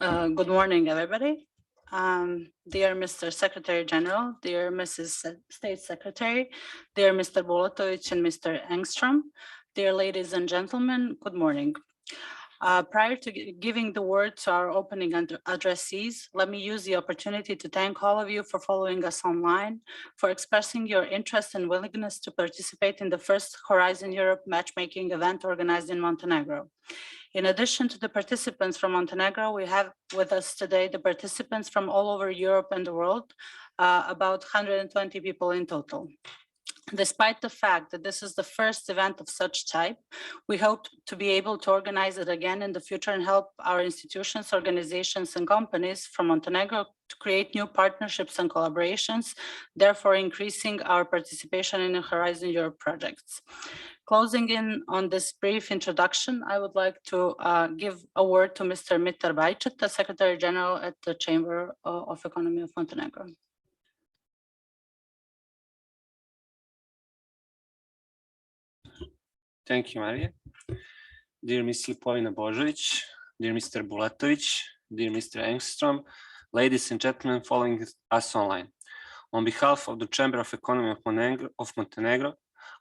Good morning, everybody. Dear Mr. Secretary General, dear Mrs. State Secretary, dear Mr. Bulatovic and Mr. Engstrom, dear ladies and gentlemen, good morning. Prior to giving the word to our opening addressees, let me use the opportunity to thank all of you for following us online, for expressing your interest and willingness to participate in the first Horizon Europe matchmaking event organized in Montenegro. In addition to the participants from Montenegro, we have with us today the participants from all over Europe and the world, about 120 people in total. Despite the fact that this is the first event of such type, we hope to be able to organize it again in the future and help our institutions, organizations, and companies from Montenegro to create new partnerships and collaborations, therefore increasing our participation in the Horizon Europe projects. Closing in on this brief introduction, I would like to give a word to Mr. Mitar Bajčet, the Secretary General at the Chamber of Economy of Montenegro. Thank you, Maria. Dear Ms. Lipovina Božović, dear Mr. Bulatovic, dear Mr. Engstrom, ladies and gentlemen following us online. On behalf of the Chamber of Economy of Montenegro,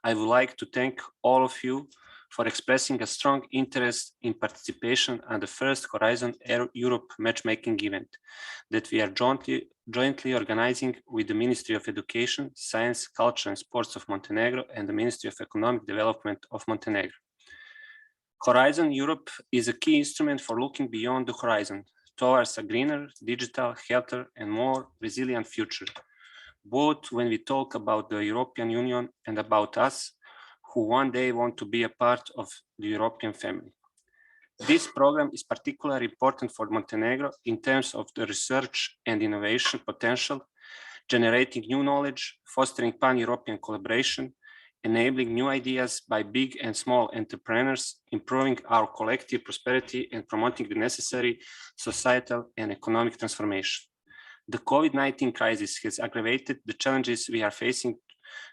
I would like to thank all of you for expressing a strong interest in participation at the first Horizon Europe matchmaking event that we are jointly organizing with the Ministry of Education, Science, Culture and Sports of Montenegro and the Ministry of Economic Development of Montenegro. Horizon Europe is a key instrument for looking beyond the horizon towards a greener, digital, healthier and more resilient future, both when we talk about the European Union and about us, who one day want to be a part of the European family. This program is particularly important for Montenegro in terms of the research and innovation potential, generating new knowledge, fostering pan-European collaboration, enabling new ideas by big and small entrepreneurs, improving our collective prosperity and promoting the necessary societal and economic transformation. The COVID-19 crisis has aggravated the challenges we are facing,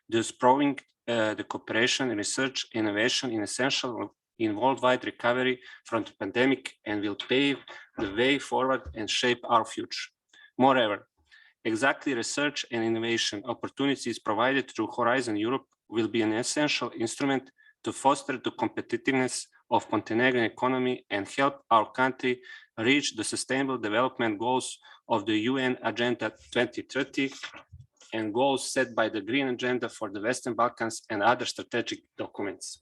thus proving the cooperation and research innovation is essential in worldwide recovery from the pandemic and will pave the way forward and shape our future. Moreover, exactly research and innovation opportunities provided through Horizon Europe will be an essential instrument to foster the competitiveness of Montenegrin economy and help our country reach the sustainable development goals of the UN Agenda 2030 and goals set by the Green Agenda for the Western Balkans and other strategic documents.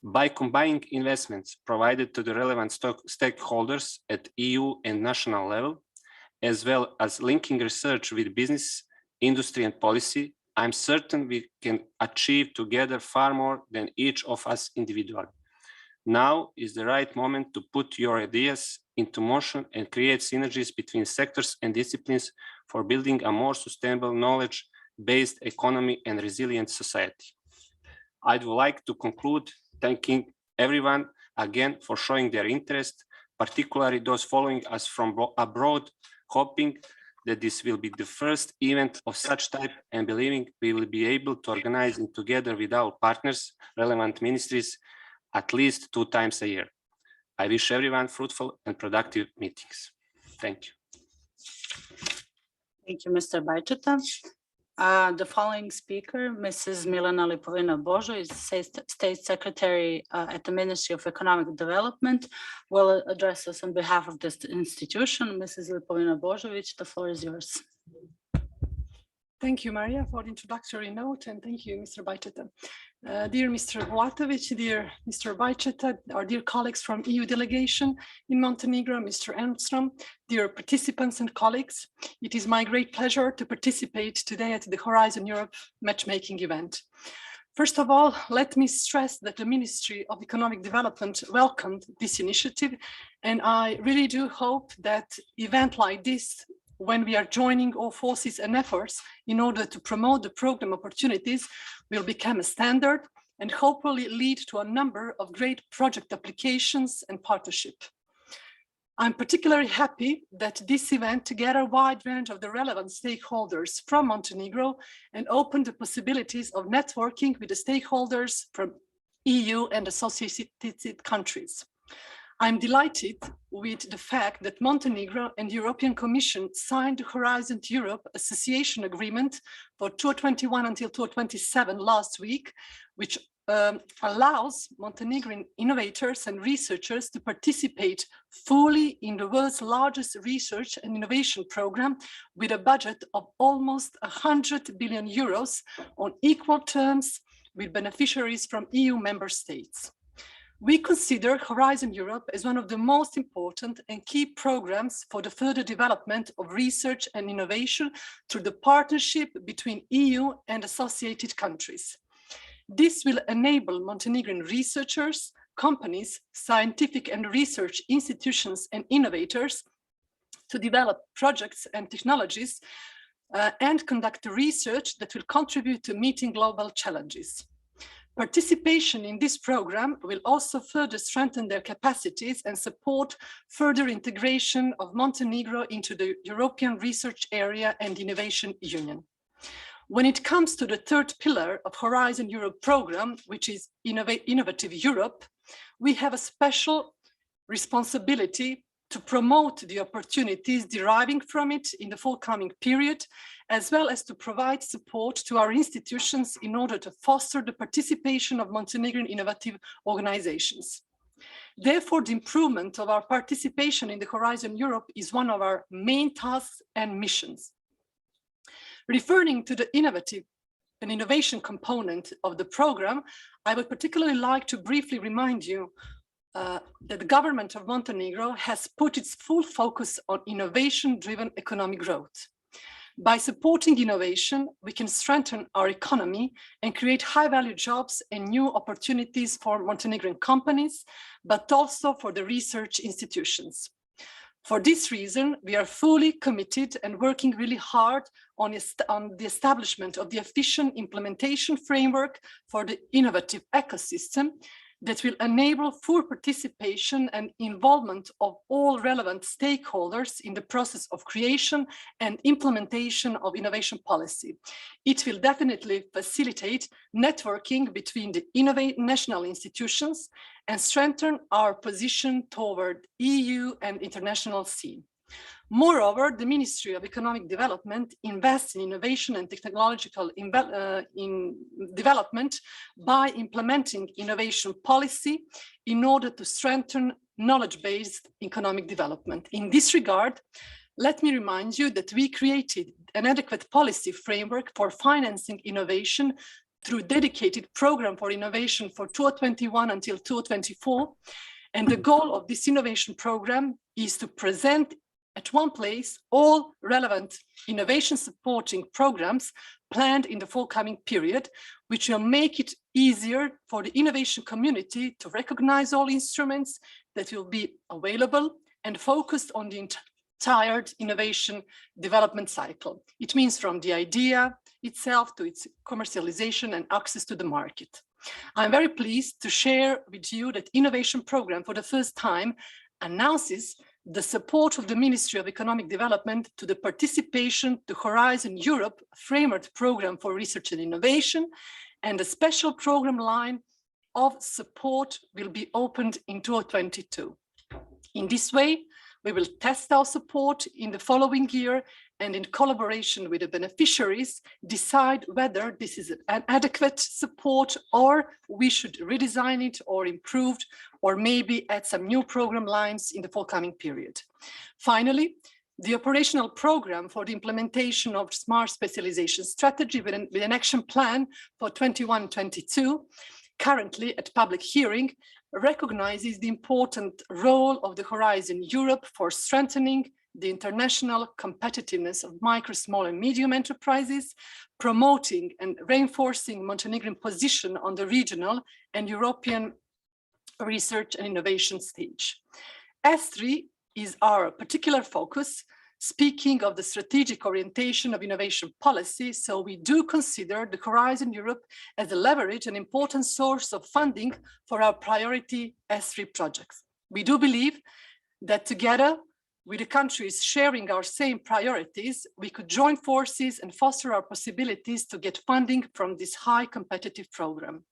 By combining investments provided to the relevant stakeholders at EU and national level, as well as linking research with business, industry and policy, I'm certain we can achieve together far more than each of us individually. Now is the right moment to put your ideas into motion and create synergies between sectors and disciplines for building a more sustainable knowledge-based economy and resilient society. I'd like to conclude thanking everyone again for showing their interest, particularly those following us from abroad, hoping that this will be the first event of such type and believing we will be able to organize it together with our partners, relevant ministries, at least 2 times a year. I wish everyone fruitful and productive meetings. Thank you. Thank you, Mr. Bajčet. The following speaker, Mrs. Milena Lipovina-Božo, is State Secretary at the Ministry of Economic Development, will address us on behalf of this institution. Mrs. Lipovina-Božović, the floor is yours. Thank you, Maria, for the introductory note, and thank you, Mr. Bajčet. Dear Mr. Bulatovic, dear Mr. Bajčet, our dear colleagues from EU Delegation in Montenegro, Mr. Engstrom, dear participants and colleagues, it is my great pleasure to participate today at the Horizon Europe matchmaking event. First of all, let me stress that the Ministry of Economic Development welcomed this initiative, and I really do hope that event like this, when we are joining all forces and efforts in order to promote the program opportunities, will become a standard and hopefully lead to a number of great project applications and partnership. I'm particularly happy that this event gathered a wide range of the relevant stakeholders from Montenegro and opened the possibilities of networking with the stakeholders from EU and associated countries. I'm delighted with the fact that Montenegro and the European Commission signed the Horizon Europe Association Agreement for 2021 until 2027 last week, which allows Montenegrin innovators and researchers to participate fully in the world's largest research and innovation program with a budget of almost 100 billion euros on equal terms with beneficiaries from EU member states. We consider Horizon Europe as one of the most important and key programs for the further development of research and innovation through the partnership between EU and associated countries. This will enable Montenegrin researchers, companies, scientific and research institutions and innovators to develop projects and technologies and conduct research that will contribute to meeting global challenges. Participation in this program will also further strengthen their capacities and support further integration of Montenegro into the European Research Area and Innovation Union. When it comes to the third pillar of Horizon Europe program, which is Innovative Europe, we have a special responsibility to promote the opportunities deriving from it in the forthcoming period, as well as to provide support to our institutions in order to foster the participation of Montenegrin innovative organizations. Therefore, the improvement of our participation in the Horizon Europe is one of our main tasks and missions. Referring to the innovative and innovation component of the program, I would particularly like to briefly remind you that the government of Montenegro has put its full focus on innovation-driven economic growth. By supporting innovation, we can strengthen our economy and create high-value jobs and new opportunities for Montenegrin companies, but also for the research institutions. For this reason, we are fully committed and working really hard on the establishment of the efficient implementation framework for the innovative ecosystem that will enable full participation and involvement of all relevant stakeholders in the process of creation and implementation of innovation policy. It will definitely facilitate networking between the national institutions and strengthen our position toward EU and international scene. Moreover, the Ministry of Economic Development invests in innovation and technological development by implementing innovation policy in order to strengthen knowledge-based economic development. In this regard, let me remind you that we created an adequate policy framework for financing innovation through dedicated program for innovation for 2021 until 2024. And the goal of this innovation program is to present at one place all relevant innovation supporting programs planned in the forthcoming period, which will make it easier for the innovation community to recognize all instruments that will be available and focused on the entire innovation development cycle. It means from the idea itself to its commercialization and access to the market. I'm very pleased to share with you that innovation program for the first time announces the support of the Ministry of Economic Development to the participation to Horizon Europe framework program for research and innovation, and a special program line of support will be opened in 2022. In this way, we will test our support in the following year and in collaboration with the beneficiaries, decide whether this is an adequate support or we should redesign it or improve or maybe add some new program lines in the forthcoming period. Finally, the operational program for the implementation of smart specialization strategy with an action plan for 21-22, currently at public hearing, recognizes the important role of the Horizon Europe for strengthening the international competitiveness of micro, small and medium enterprises, promoting and reinforcing Montenegrin position on the regional and European research and innovation stage. S3 is our particular focus, speaking of the strategic orientation of innovation policy, so we do consider the Horizon Europe as a leverage and important source of funding for our priority S3 projects. We do believe that together with the countries sharing our same priorities, we could join forces and foster our possibilities to get funding from this high competitive program.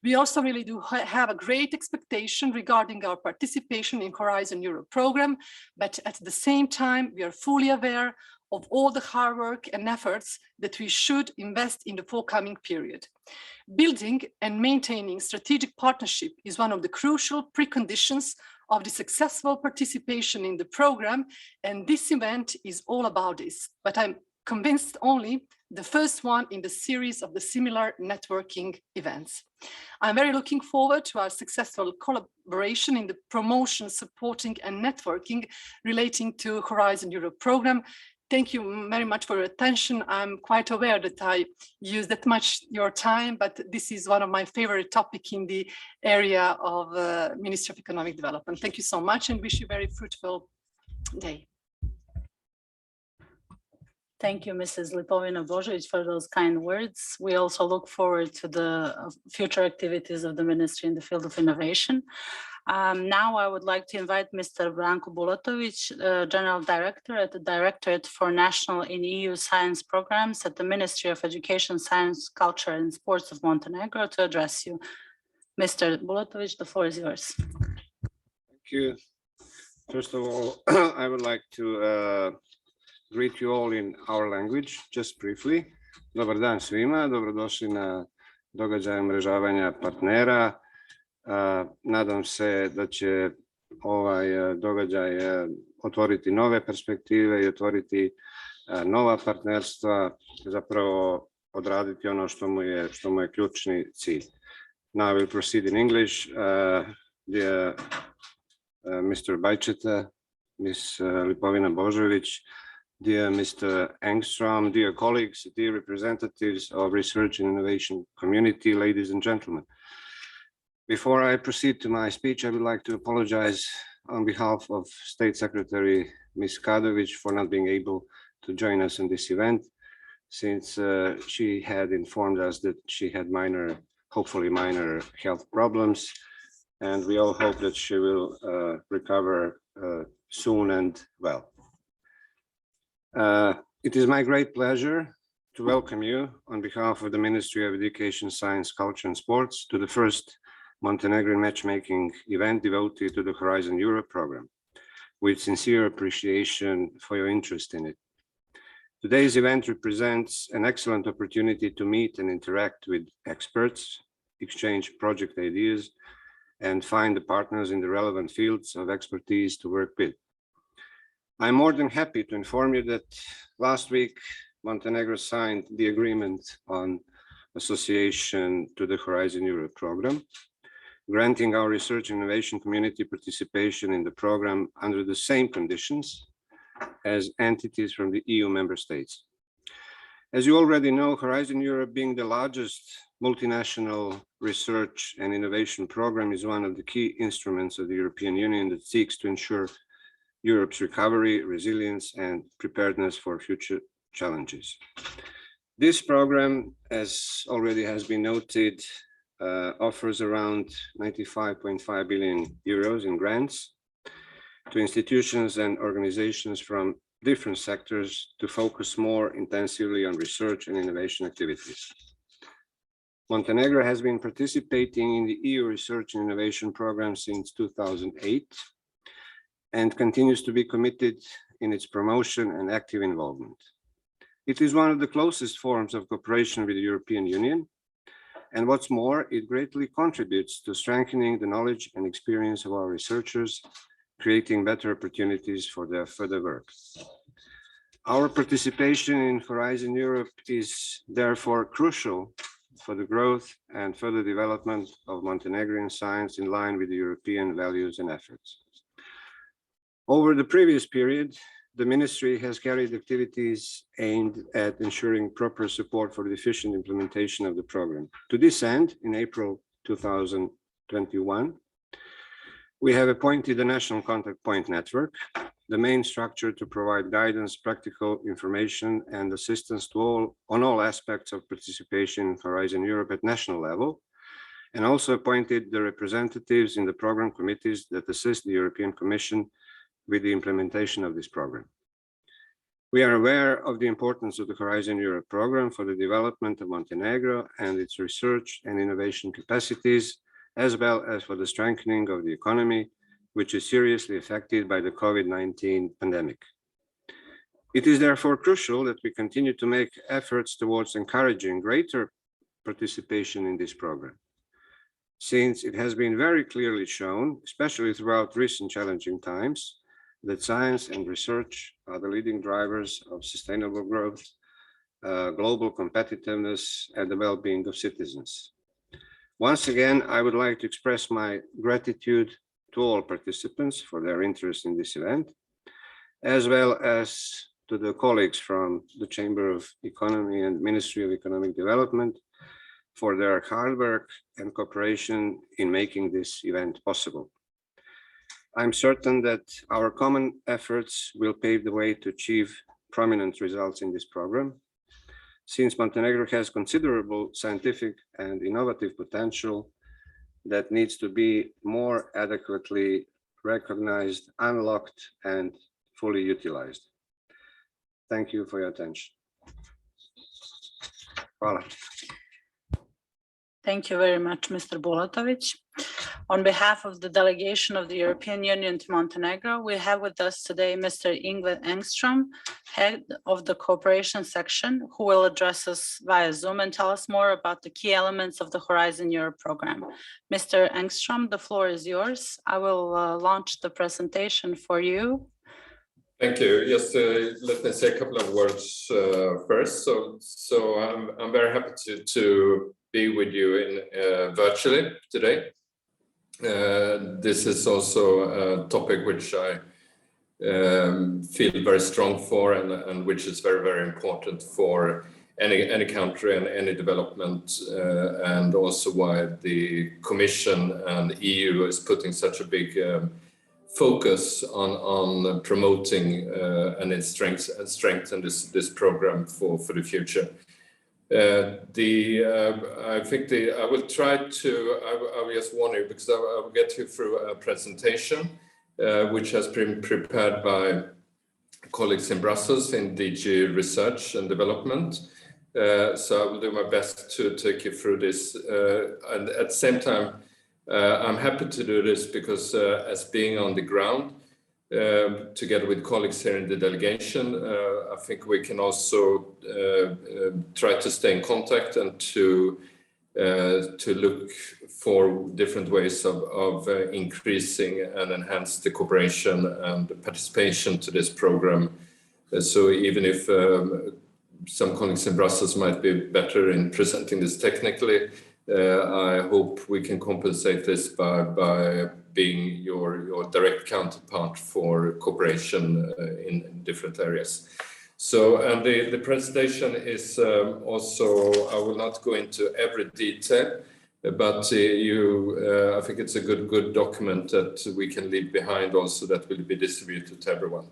We also really do have a great expectation regarding our participation in Horizon Europe program, but at the same time, we are fully aware of all the hard work and efforts that we should invest in the forthcoming period. Building and maintaining strategic partnership is one of the crucial preconditions of the successful participation in the program, and this event is all about this. But I'm convinced only the first one in the series of the similar networking events. I'm very looking forward to our successful collaboration in the promotion, supporting and networking relating to Horizon Europe program. Thank you very much for your attention. I'm quite aware that I use that much your time, but this is one of my favorite topics in the area of Ministry of Economic Development. Thank you so much and wish you a very fruitful day. Thank you, Mrs. Lipovina-Božović, for those kind words. We also look forward to the future activities of the ministry in the field of innovation. Now I would like to invite Mr. Branko Bulatović, General Director at the Directorate for National and EU Science Programs at the Ministry of Education, Science, Culture and Sports of Montenegro to address you. Mr. Bulatović, the floor is yours. Thank you. First of all, I would like to greet you all in our language, just briefly. Dobar dan svima, dobrodošli na događaj umrežavanja partnera. Nadam se da će ovaj događaj otvoriti nove perspektive i otvoriti nova partnerstva, zapravo odraditi ono što mu je ključni cilj. Now I will proceed in English. Dear Mr. Bajčeta, Ms. Lipovina-Božović, dear Mr. Engstrom, dear colleagues, dear representatives of research and innovation community, ladies and gentlemen. Before I proceed to my speech, I would like to apologize on behalf of State Secretary Ms. Kadović for not being able to join us in this event, since she had informed us that she had hopefully minor health problems, and we all hope that she will recover soon and well. It is my great pleasure to welcome you on behalf of the Ministry of Education, Science, Culture and Sports to the first Montenegrin matchmaking event devoted to the Horizon Europe program, with sincere appreciation for your interest in it. Today's event represents an excellent opportunity to meet and interact with experts, exchange project ideas, and find the partners in the relevant fields of expertise to work with. I'm more than happy to inform you that last week, Montenegro signed the agreement on association to the Horizon Europe program, granting our research and innovation community participation in the program under the same conditions as entities from the EU member states. As you already know, Horizon Europe, being the largest multinational research and innovation program, is one of the key instruments of the European Union that seeks to ensure Europe's recovery, resilience, and preparedness for future challenges. This program, as already has been noted, offers around 95.5 billion euros in grants to institutions and organizations from different sectors to focus more intensively on research and innovation activities. Montenegro has been participating in the EU Research and Innovation Program since 2008 and continues to be committed in its promotion and active involvement. It is one of the closest forms of cooperation with the European Union, and what's more, it greatly contributes to strengthening the knowledge and experience of our researchers, creating better opportunities for their further work. Our participation in Horizon Europe is therefore crucial for the growth and further development of Montenegrin science in line with the European values and efforts. Over the previous period, the ministry has carried activities aimed at ensuring proper support for the efficient implementation of the program. To this end, in April 2021, we have appointed a National Contact Point Network, the main structure to provide guidance, practical information, and assistance to on all aspects of participation in Horizon Europe at national level, and also appointed the representatives in the program committees that assist the European Commission with the implementation of this program. We are aware of the importance of the Horizon Europe program for the development of Montenegro and its research and innovation capacities, as well as for the strengthening of the economy, which is seriously affected by the COVID-19 pandemic. It is therefore crucial that we continue to make efforts towards encouraging greater participation in this program, since it has been very clearly shown, especially throughout recent challenging times, that science and research are the leading drivers of sustainable growth, global competitiveness, and the well-being of citizens. Once again, I would like to express my gratitude to all participants for their interest in this event, as well as to the colleagues from the Chamber of Economy and Ministry of Economic Development for their hard work and cooperation in making this event possible. I'm certain that our common efforts will pave the way to achieve prominent results in this program, since Montenegro has considerable scientific and innovative potential that needs to be more adequately recognized, unlocked, and fully utilized. Thank you for your attention. Hvala. Thank you very much, Mr. Bulatovic. On behalf of the delegation of the European Union to Montenegro, we have with us today Mr. Ingvar Engström, head of the cooperation section, who will address us via Zoom and tell us more about the key elements of the Horizon Europe program. Mr. Engström, the floor is yours. I will launch the presentation for you. Thank you. Just let me say a couple of words first. So I'm very happy to be with you in virtually today. This is also a topic which I feel very strong for, and which is very, very important for any country and any development, and also why the Commission and the EU is putting such a big focus on promoting and strengthen this program for the future. I think I will try to. I will just warn you, because I will get you through a presentation which has been prepared by colleagues in Brussels in DG Research and Development. So I will do my best to take you through this, and at the same time, I'm happy to do this because as being on the ground, together with colleagues here in the delegation, I think we can also try to stay in contact and to look for different ways of increasing and enhance the cooperation and the participation to this program. So even if some colleagues in Brussels might be better in presenting this technically, I hope we can compensate this by being your direct counterpart for cooperation in different areas. So, and the presentation is also, I will not go into every detail, but I think it's a good document that we can leave behind also, that will be distributed to everyone.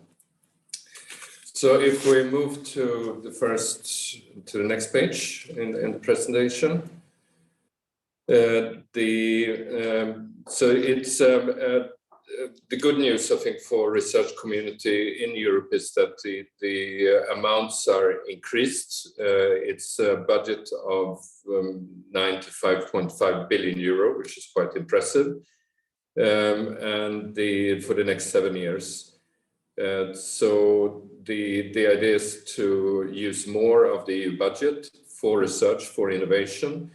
So if we move to the next page in the presentation. So it's the good news, I think, for research community in Europe is that the amounts are increased. It's a budget of 95.5 billion euro, which is quite impressive, and for the next 7 years. So the idea is to use more of the EU budget for research, for innovation,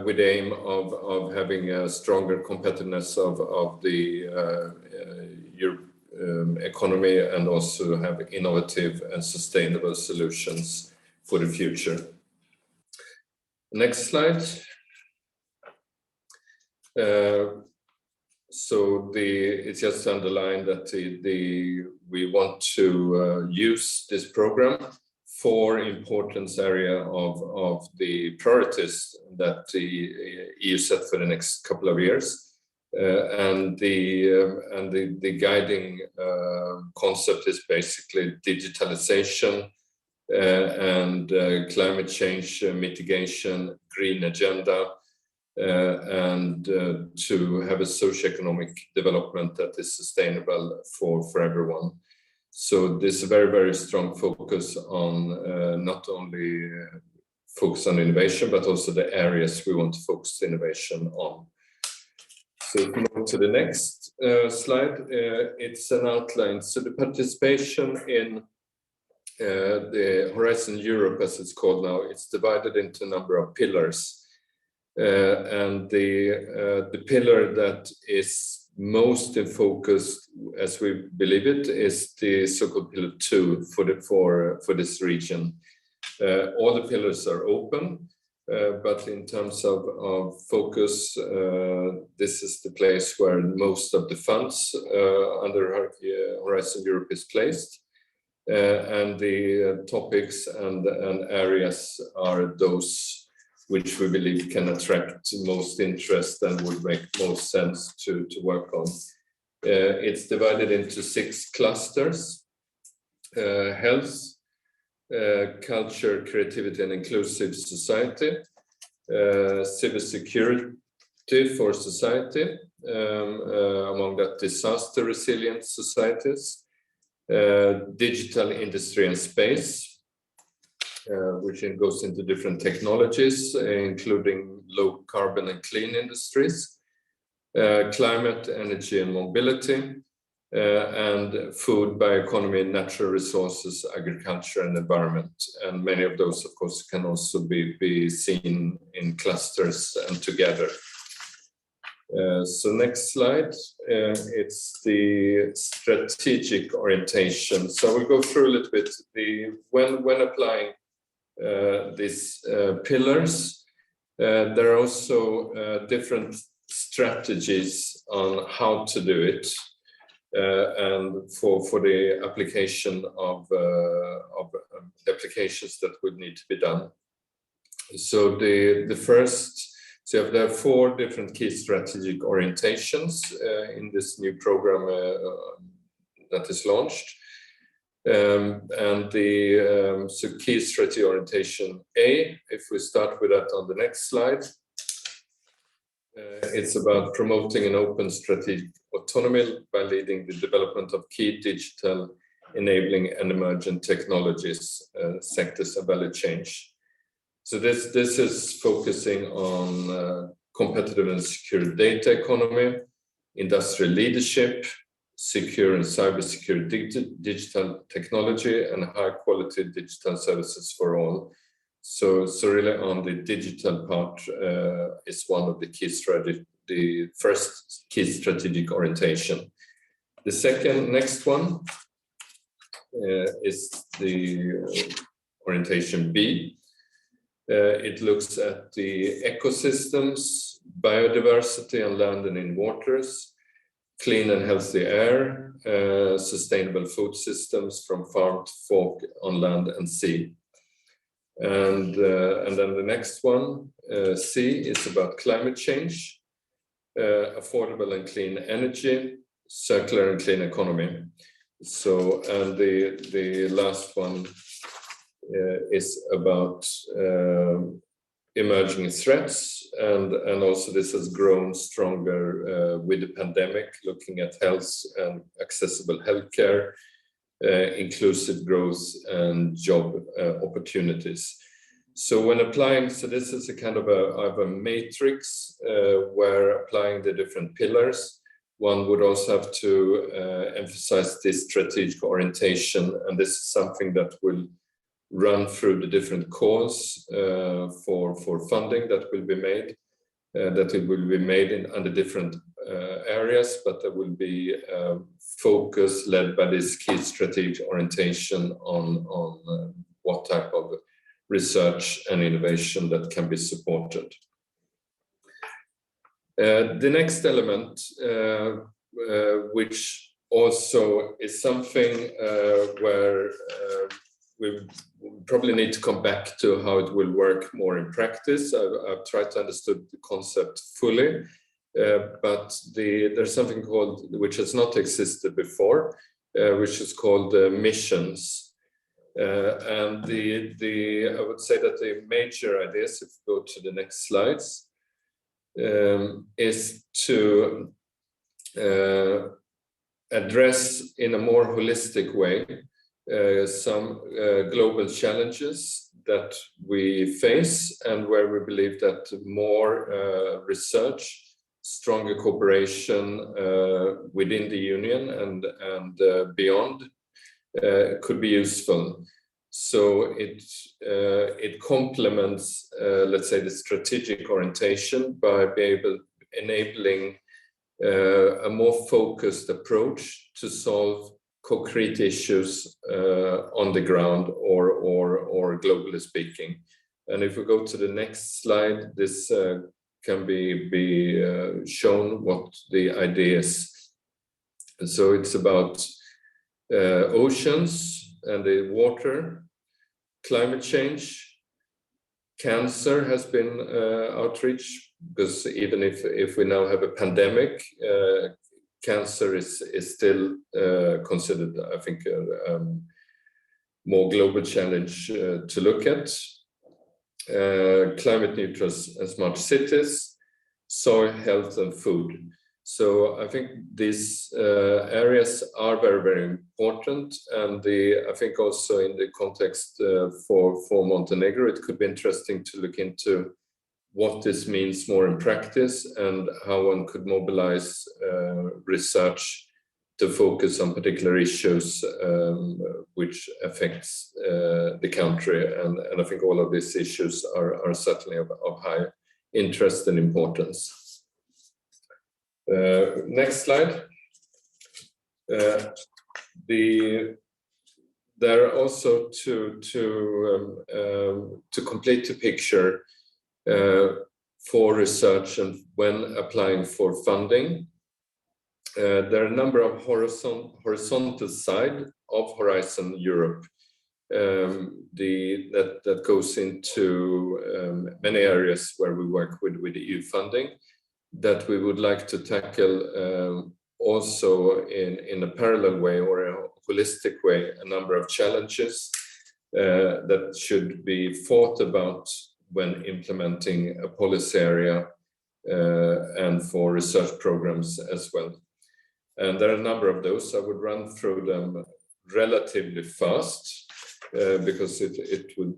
with the aim of having a stronger competitiveness of the economy, and also have innovative and sustainable solutions for the future. Next slide. So it's just underlined that we want to use this program for importance area of the priorities that the EU set for the next couple of years, and the guiding concept is basically digitalization and climate change mitigation, green agenda, and to have a socioeconomic development that is sustainable for everyone. So there's a very, very strong focus on not only focus on innovation, but also the areas we want to focus innovation on. So if we move to the next slide, it's an outline. So the participation in the Horizon Europe, as it's called now, it's divided into a number of pillars. And the pillar that is most in focus, as we believe it, is the so-called pillar 2 for this region. All the pillars are open, but in terms of focus, this is the place where most of the funds under Horizon Europe is placed. And the topics and areas are those which we believe can attract most interest and would make most sense to work on. It's divided into 6 clusters: health, culture, creativity and inclusive society, civil security for society, among that disaster resilient societies, digital industry and space, which goes into different technologies, including low carbon and clean industries, climate, energy and mobility, and food, bioeconomy, natural resources, agriculture and environment. And many of those, of course, can also be seen in clusters and together. So next slide, it's the strategic orientation. So we'll go through a little bit when applying these pillars. There are also different strategies on how to do it, and for the application of the applications that would need to be done. So the first. So there are 4 different key strategic orientations in this new program that is launched. And so key strategy orientation A, if we start with that on the next slide, it's about promoting an open strategic autonomy by leading the development of key digital enabling and emergent technologies, sectors and value change. So this is focusing on competitive and secure data economy, industrial leadership, secure and cybersecure digital technology, and high quality digital services for all. So really on the digital part is one of the key strategy, the first key strategic orientation. The next one is the orientation B. It looks at the ecosystems, biodiversity on land and in waters, clean and healthy air, sustainable food systems from farm to fork on land and sea. And then the next one, C, is about climate change, affordable and clean energy, circular and clean economy. So, and the last one is about emerging threats, and also this has grown stronger with the pandemic, looking at health and accessible healthcare, inclusive growth and job opportunities. So when applying, so this is a kind of a matrix where applying the different pillars, one would also have to emphasize this strategic orientation, and this is something that will run through the different calls for funding that will be made, that it will be made in under different areas, but there will be focus led by this key strategic orientation on what type of research and innovation that can be supported. The next element, which also is something where we probably need to come back to how it will work more in practice. I've tried to understand the concept fully, but there's something called, which has not existed before, which is called missions. And I would say that the major ideas, if we go to the next slides, is to address in a more holistic way some global challenges that we face, and where we believe that more research, stronger cooperation within the Union and beyond could be useful. So it complements, let's say, the strategic orientation by enabling a more focused approach to solve concrete issues on the ground or globally speaking. And if we go to the next slide, this can be shown what the idea is. And so it's about oceans and the water, climate change, cancer has been outreach, because even if we now have a pandemic, cancer is still considered, I think, more global challenge to look at. Climate neutral and smart cities, soil health and food. So I think these areas are very, very important, and I think also in the context for Montenegro, it could be interesting to look into what this means more in practice and how one could mobilize research to focus on particular issues which affects the country. And I think all of these issues are certainly of high interest and importance. Next slide. There are also to complete the picture for research and when applying for funding, there are a number of horizontal side of Horizon Europe that goes into many areas where we work with EU funding, that we would like to tackle also in a parallel way or a holistic way, a number of challenges that should be thought about when implementing a policy area and for research programs as well. And there are a number of those. I would run through them relatively fast because it would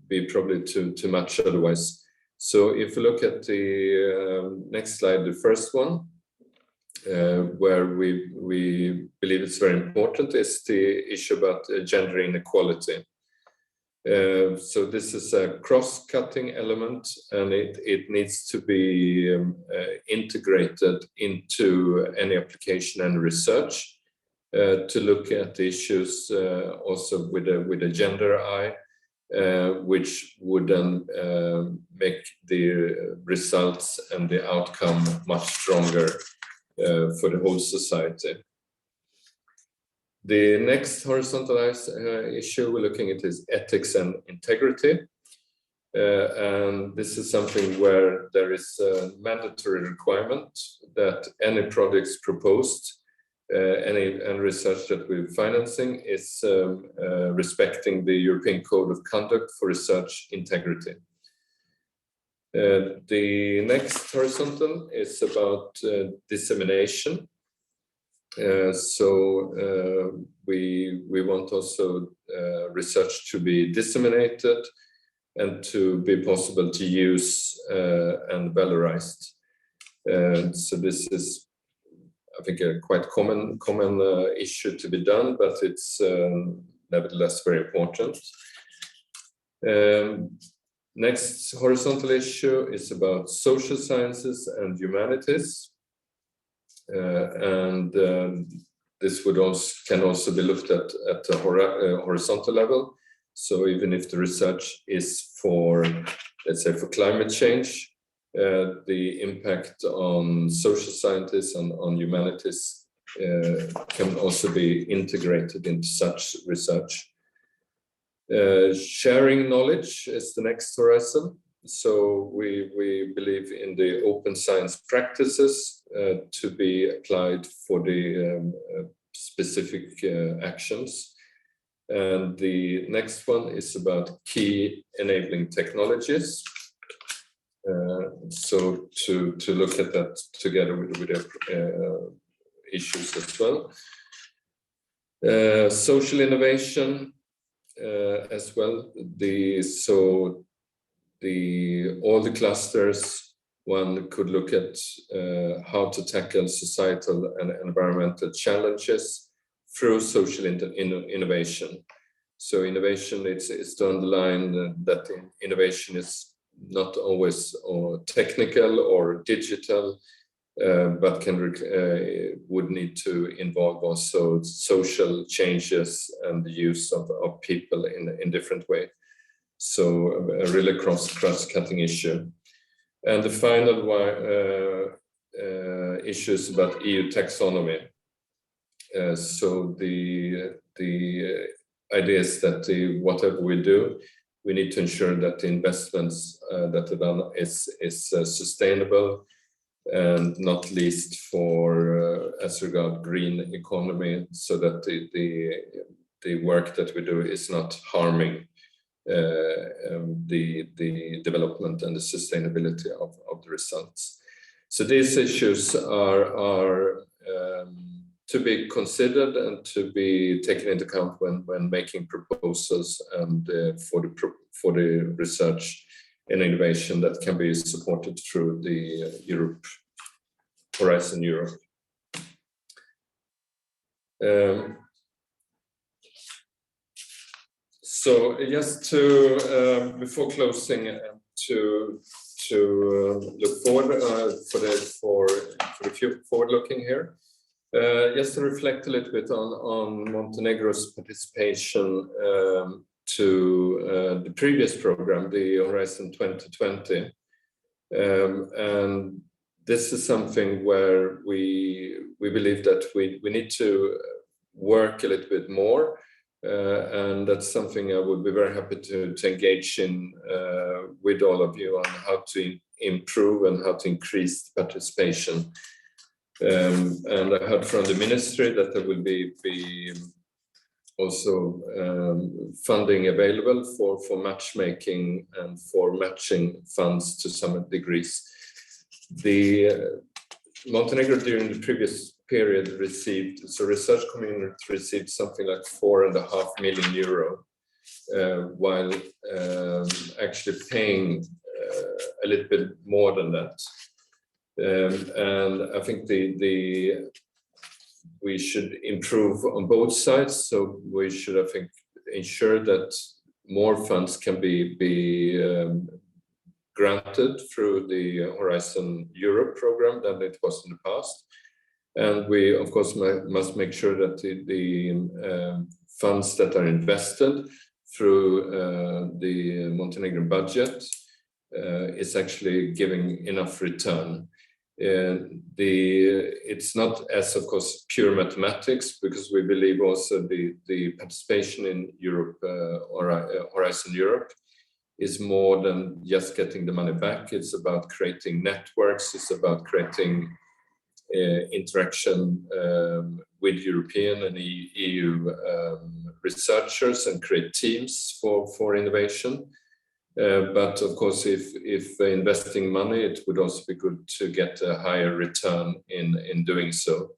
be probably too much otherwise. So if you look at the next slide, the first one, where we believe it's very important, is the issue about gender inequality. So this is a cross-cutting element, and it needs to be integrated into any application and research to look at the issues also with a gender eye, which would then make the results and the outcome much stronger for the whole society. The next horizontal issue we're looking at is ethics and integrity. And this is something where there is a mandatory requirement that any projects proposed, any research that we're financing is respecting the European Code of Conduct for Research Integrity. The next horizontal is about dissemination. So we want also research to be disseminated and to be possible to use and valorized. So this is, I think, a quite common issue to be done, but it's nevertheless very important. Next horizontal issue is about social sciences and humanities. And this can also be looked at a horizontal level. So even if the research is for, let's say, for climate change, the impact on social scientists and on humanities can also be integrated into such research. Sharing knowledge is the next horizon. So we believe in the open science practices to be applied for the specific actions. And the next one is about key enabling technologies. So to look at that together with issues as well. Social innovation as well. All the clusters, one could look at how to tackle societal and environmental challenges through social innovation. So innovation, it's to underline that innovation is not always technical or digital, but would need to involve also social changes and the use of people in different way. So a really cross-cutting issue. And the final issue is about EU taxonomy. So the idea is that whatever we do, we need to ensure that the investments that are done is sustainable, and not least for as regard green economy, so that the work that we do is not harming the development and the sustainability of the results. So these issues are to be considered and to be taken into account when making proposals and for the research and innovation that can be supported through the Horizon Europe. So just to before closing, to look forward for the forward-looking here. Just to reflect a little bit on Montenegro's participation to the previous program, the Horizon 2020. And this is something where we believe that we need to work a little bit more. And that's something I would be very happy to engage in with all of you on how to improve and how to increase participation. And I heard from the ministry that there will be also funding available for matchmaking and for matching funds to some degrees. The Montenegro during the previous period received, so research community received something like €4.5 million, while actually paying a little bit more than that. And I think we should improve on both sides. So we should, I think, ensure that more funds can be granted through the Horizon Europe program than it was in the past. And we, of course, must make sure that the funds that are invested through the Montenegrin budget is actually giving enough return. It's not as, of course, pure mathematics, because we believe also the participation in Europe, Horizon Europe, is more than just getting the money back. It's about creating networks. It's about creating interaction with European and EU researchers and create teams for innovation. But of course, if investing money, it would also be good to get a higher return in doing so.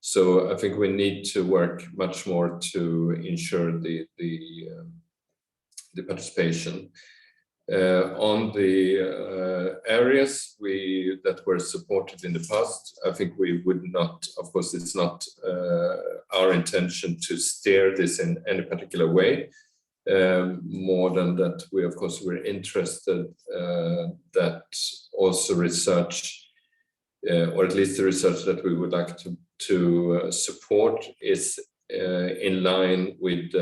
So I think we need to work much more to ensure the participation. On the areas that were supported in the past, I think we would not, of course, it's not our intention to steer this in any particular way. More than that, we're interested that also research, or at least the research that we would like to support, is in line with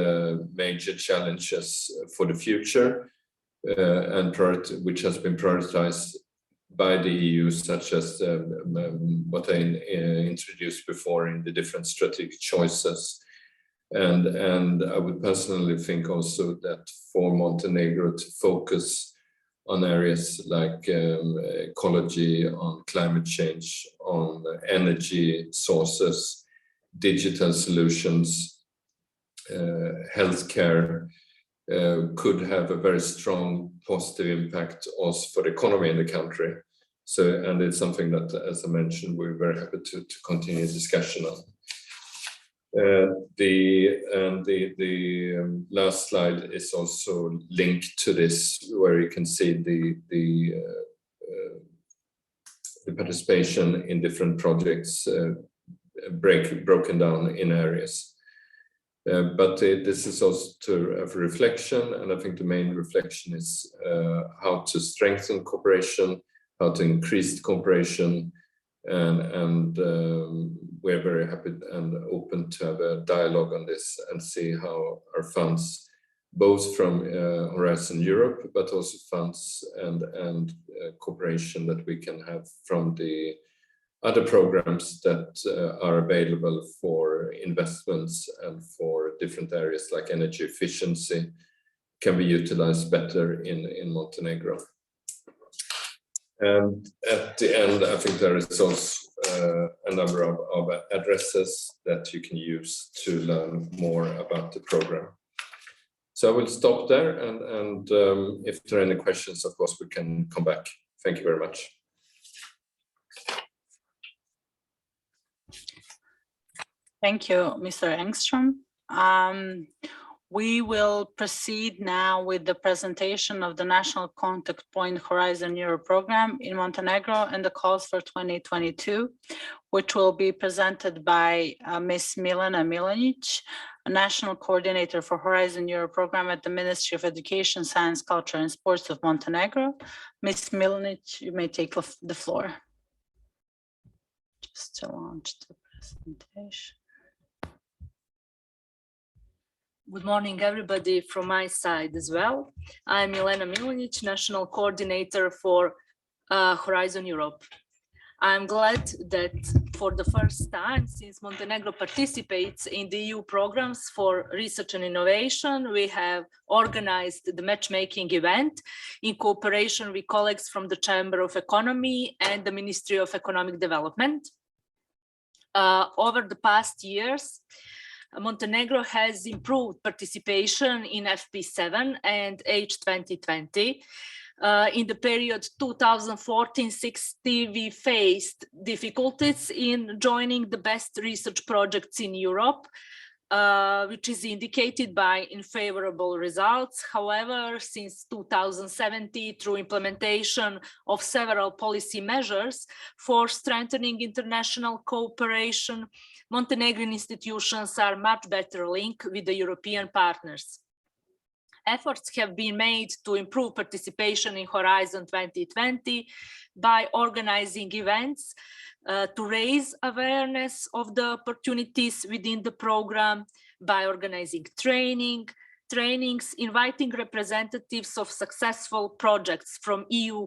major challenges for the future, and which has been prioritized by the EU, such as what I introduced before in the different strategic choices. And I would personally think also that for Montenegro to focus on areas like ecology, on climate change, on energy sources, digital solutions, healthcare, could have a very strong positive impact also for the economy in the country. So, and it's something that, as I mentioned, we're very happy to continue discussion on. The last slide is also linked to this, where you can see the participation in different projects broken down in areas. But this is also a reflection, and I think the main reflection is how to strengthen cooperation, how to increase cooperation, and we're very happy and open to have a dialogue on this and see how our funds, both from Horizon Europe, but also funds and cooperation that we can have from the other programs that are available for investments and for different areas like energy efficiency, can be utilized better in Montenegro. And at the end, I think there is also a number of addresses that you can use to learn more about the program. So I will stop there, and if there are any questions, of course, we can come back. Thank you very much. Thank you, Mr. Engström. We will proceed now with the presentation of the National Contact Point Horizon Europe program in Montenegro and the calls for 2022, which will be presented by Ms. Milena Milanic, a National Coordinator for Horizon Europe program at the Ministry of Education, Science, Culture and Sports of Montenegro. Ms. Milanic, you may take the floor. Just to launch the presentation. Good morning, everybody, from my side as well. I'm Milena Milanic, National Coordinator for Horizon Europe. I'm glad that for the first time since Montenegro participates in the EU programs for research and innovation, we have organized the matchmaking event in cooperation with colleagues from the Chamber of Economy and the Ministry of Economic Development. Over the past years, Montenegro has improved participation in FP7 and H2020. In the period 2014-16, we faced difficulties in joining the best research projects in Europe, which is indicated by unfavorable results. However, since 2017, through implementation of several policy measures for strengthening international cooperation, Montenegrin institutions are much better linked with the European partners. Efforts have been made to improve participation in Horizon 2020 by organizing events to raise awareness of the opportunities within the program, by organizing trainings, inviting representatives of successful projects from EU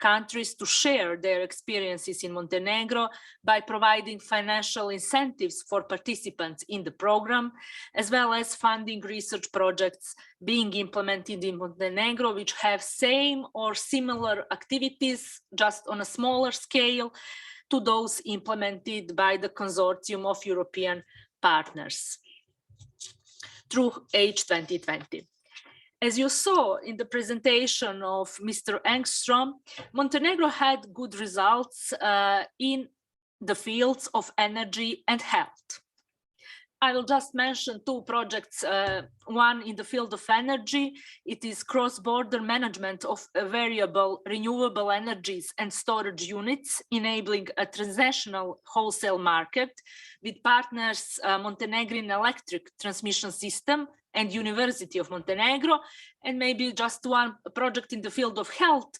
countries to share their experiences in Montenegro, by providing financial incentives for participants in the program, as well as funding research projects being implemented in Montenegro, which have same or similar activities, just on a smaller scale, to those implemented by the consortium of European partners through H2020. As you saw in the presentation of Mr. Engström, Montenegro had good results in the fields of energy and health. I will just mention two projects, one in the field of energy. It is cross-border management of variable renewable energies and storage units, enabling a transnational wholesale market with partners Montenegrin Electric Transmission System and University of Montenegro, and maybe just one project in the field of health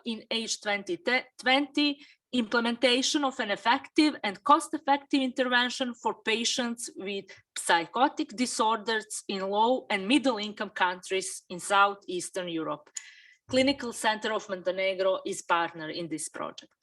in H2020, implementation of an effective and cost-effective intervention for patients with psychotic disorders in low and middle-income countries in Southeastern Europe. Clinical Center of Montenegro is partner in this project.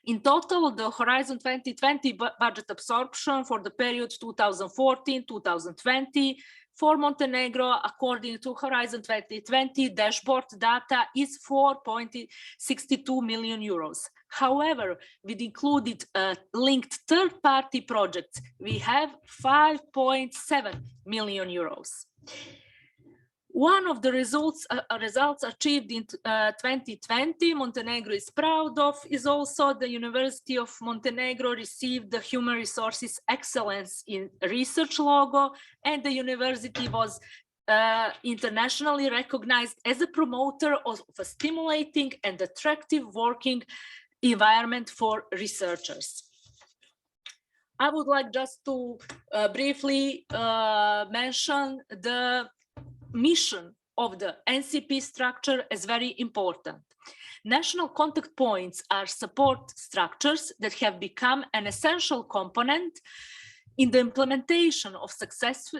In total, the Horizon 2020 budget absorption for the period 2014-2020 for Montenegro, according to Horizon 2020 dashboard data, is 4.62 million euros. However, with included linked third-party projects, we have 5.7 million euros. One of the results achieved in 2020, Montenegro is proud of, is also the University of Montenegro received the Human Resources Excellence in Research logo, and the university was internationally recognized as a promoter of a stimulating and attractive working environment for researchers. I would like just to briefly mention the mission of the NCP structure as very important. National contact points are support structures that have become an essential component in the implementation of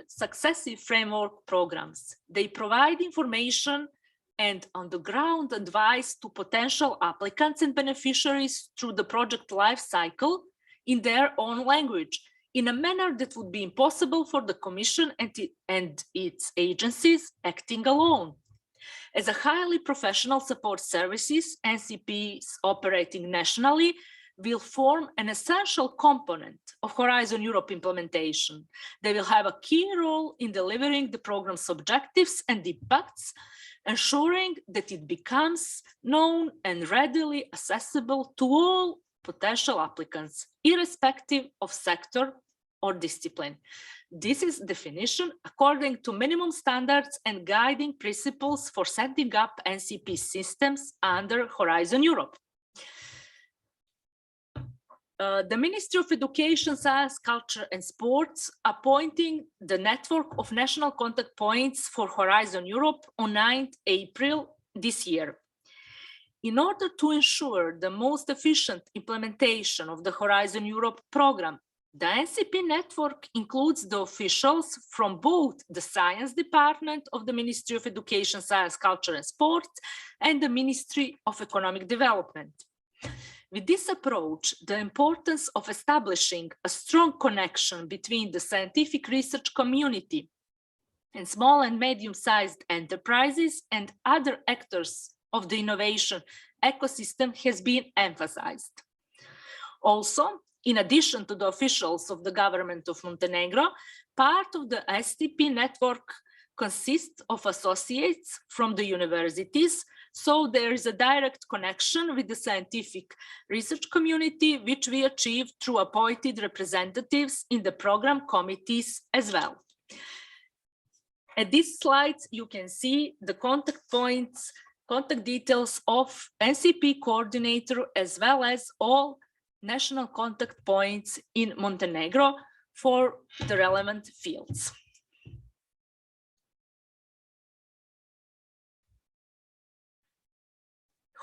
successive framework programs. They provide information and on-the-ground advice to potential applicants and beneficiaries through the project life cycle in their own language, in a manner that would be impossible for the Commission and its agencies acting alone. As a highly professional support services, NCPs operating nationally will form an essential component of Horizon Europe implementation. They will have a key role in delivering the program's objectives and impacts, ensuring that it becomes known and readily accessible to all potential applicants, irrespective of sector or discipline. This is definition according to minimum standards and guiding principles for setting up NCP systems under Horizon Europe. The Ministry of Education, Science, Culture and Sports appointing the network of national contact points for Horizon Europe on 9th April this year. In order to ensure the most efficient implementation of the Horizon Europe program, the NCP network includes the officials from both the Science Department of the Ministry of Education, Science, Culture and Sports and the Ministry of Economic Development. With this approach, the importance of establishing a strong connection between the scientific research community and small and medium-sized enterprises and other actors of the innovation ecosystem has been emphasized. Also, in addition to the officials of the government of Montenegro, part of the STP network consists of associates from the universities, so there is a direct connection with the scientific research community, which we achieve through appointed representatives in the program committees as well. At these slides, you can see the contact points, contact details of NCP coordinator, as well as all national contact points in Montenegro for the relevant fields.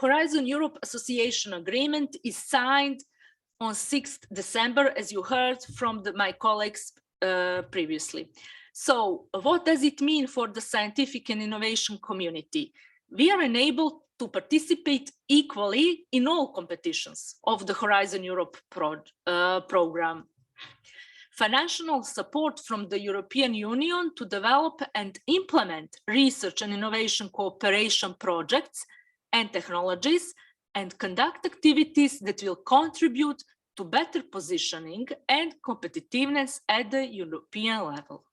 Horizon Europe Association Agreement is signed on 6th December, as you heard from my colleagues previously. So what does it mean for the scientific and innovation community? We are enabled to participate equally in all competitions of the Horizon Europe program. Financial support from the European Union to develop and implement research and innovation cooperation projects and technologies and conduct activities that will contribute to better positioning and competitiveness at the European level.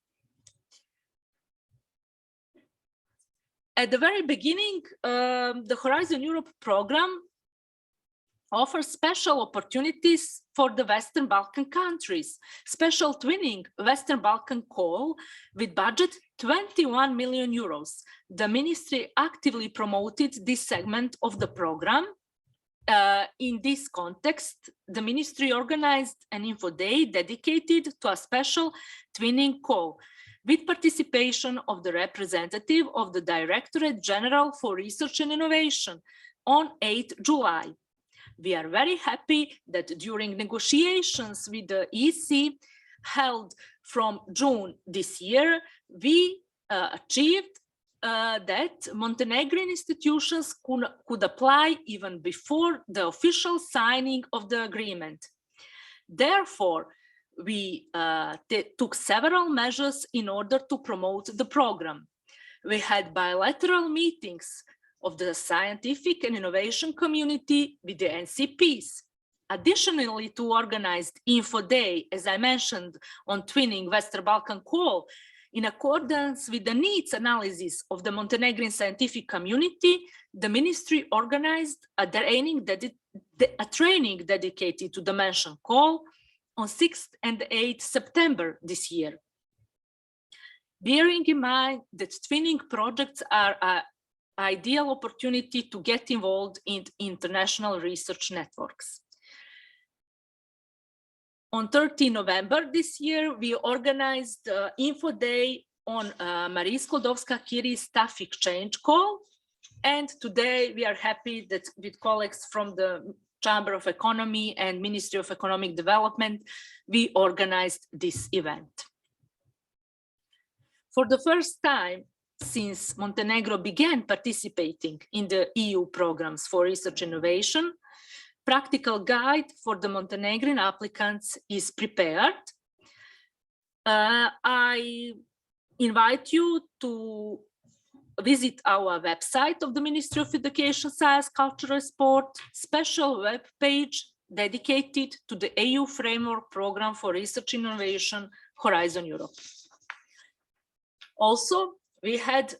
At the very beginning, the Horizon Europe program offers special opportunities for the Western Balkan countries. Special twinning Western Balkan call with budget 21 million euros. The ministry actively promoted this segment of the program. In this context, the ministry organized an info day dedicated to a special twinning call with participation of the representative of the Directorate General for Research and Innovation on 8th July. We are very happy that during negotiations with the EC held from June this year, we achieved that Montenegrin institutions could apply even before the official signing of the agreement. Therefore, we took several measures in order to promote the program. We had bilateral meetings of the scientific and innovation community with the NCPs. Additionally to organized Info Day, as I mentioned on Twinning Western Balkan Call, In accordance with the needs analysis of the Montenegrin scientific community, the ministry organized a training dedicated to the mentioned call on 6th and 8th September this year. Bearing in mind that twinning projects are an ideal opportunity to get involved in international research networks. On 13 November this year, we organized Info Day on Marie Sklodowska-Curie staff exchange call. And today we are happy that with colleagues from the Chamber of Economy and Ministry of Economic Development, we organized this event. For the first time since Montenegro began participating in the EU programs for research innovation, practical guide for the Montenegrin applicants is prepared. I invite you to visit our website of the Ministry of Education, Science, Culture and Sport, special web page dedicated to the EU Framework Program for Research Innovation, Horizon Europe. Also, we had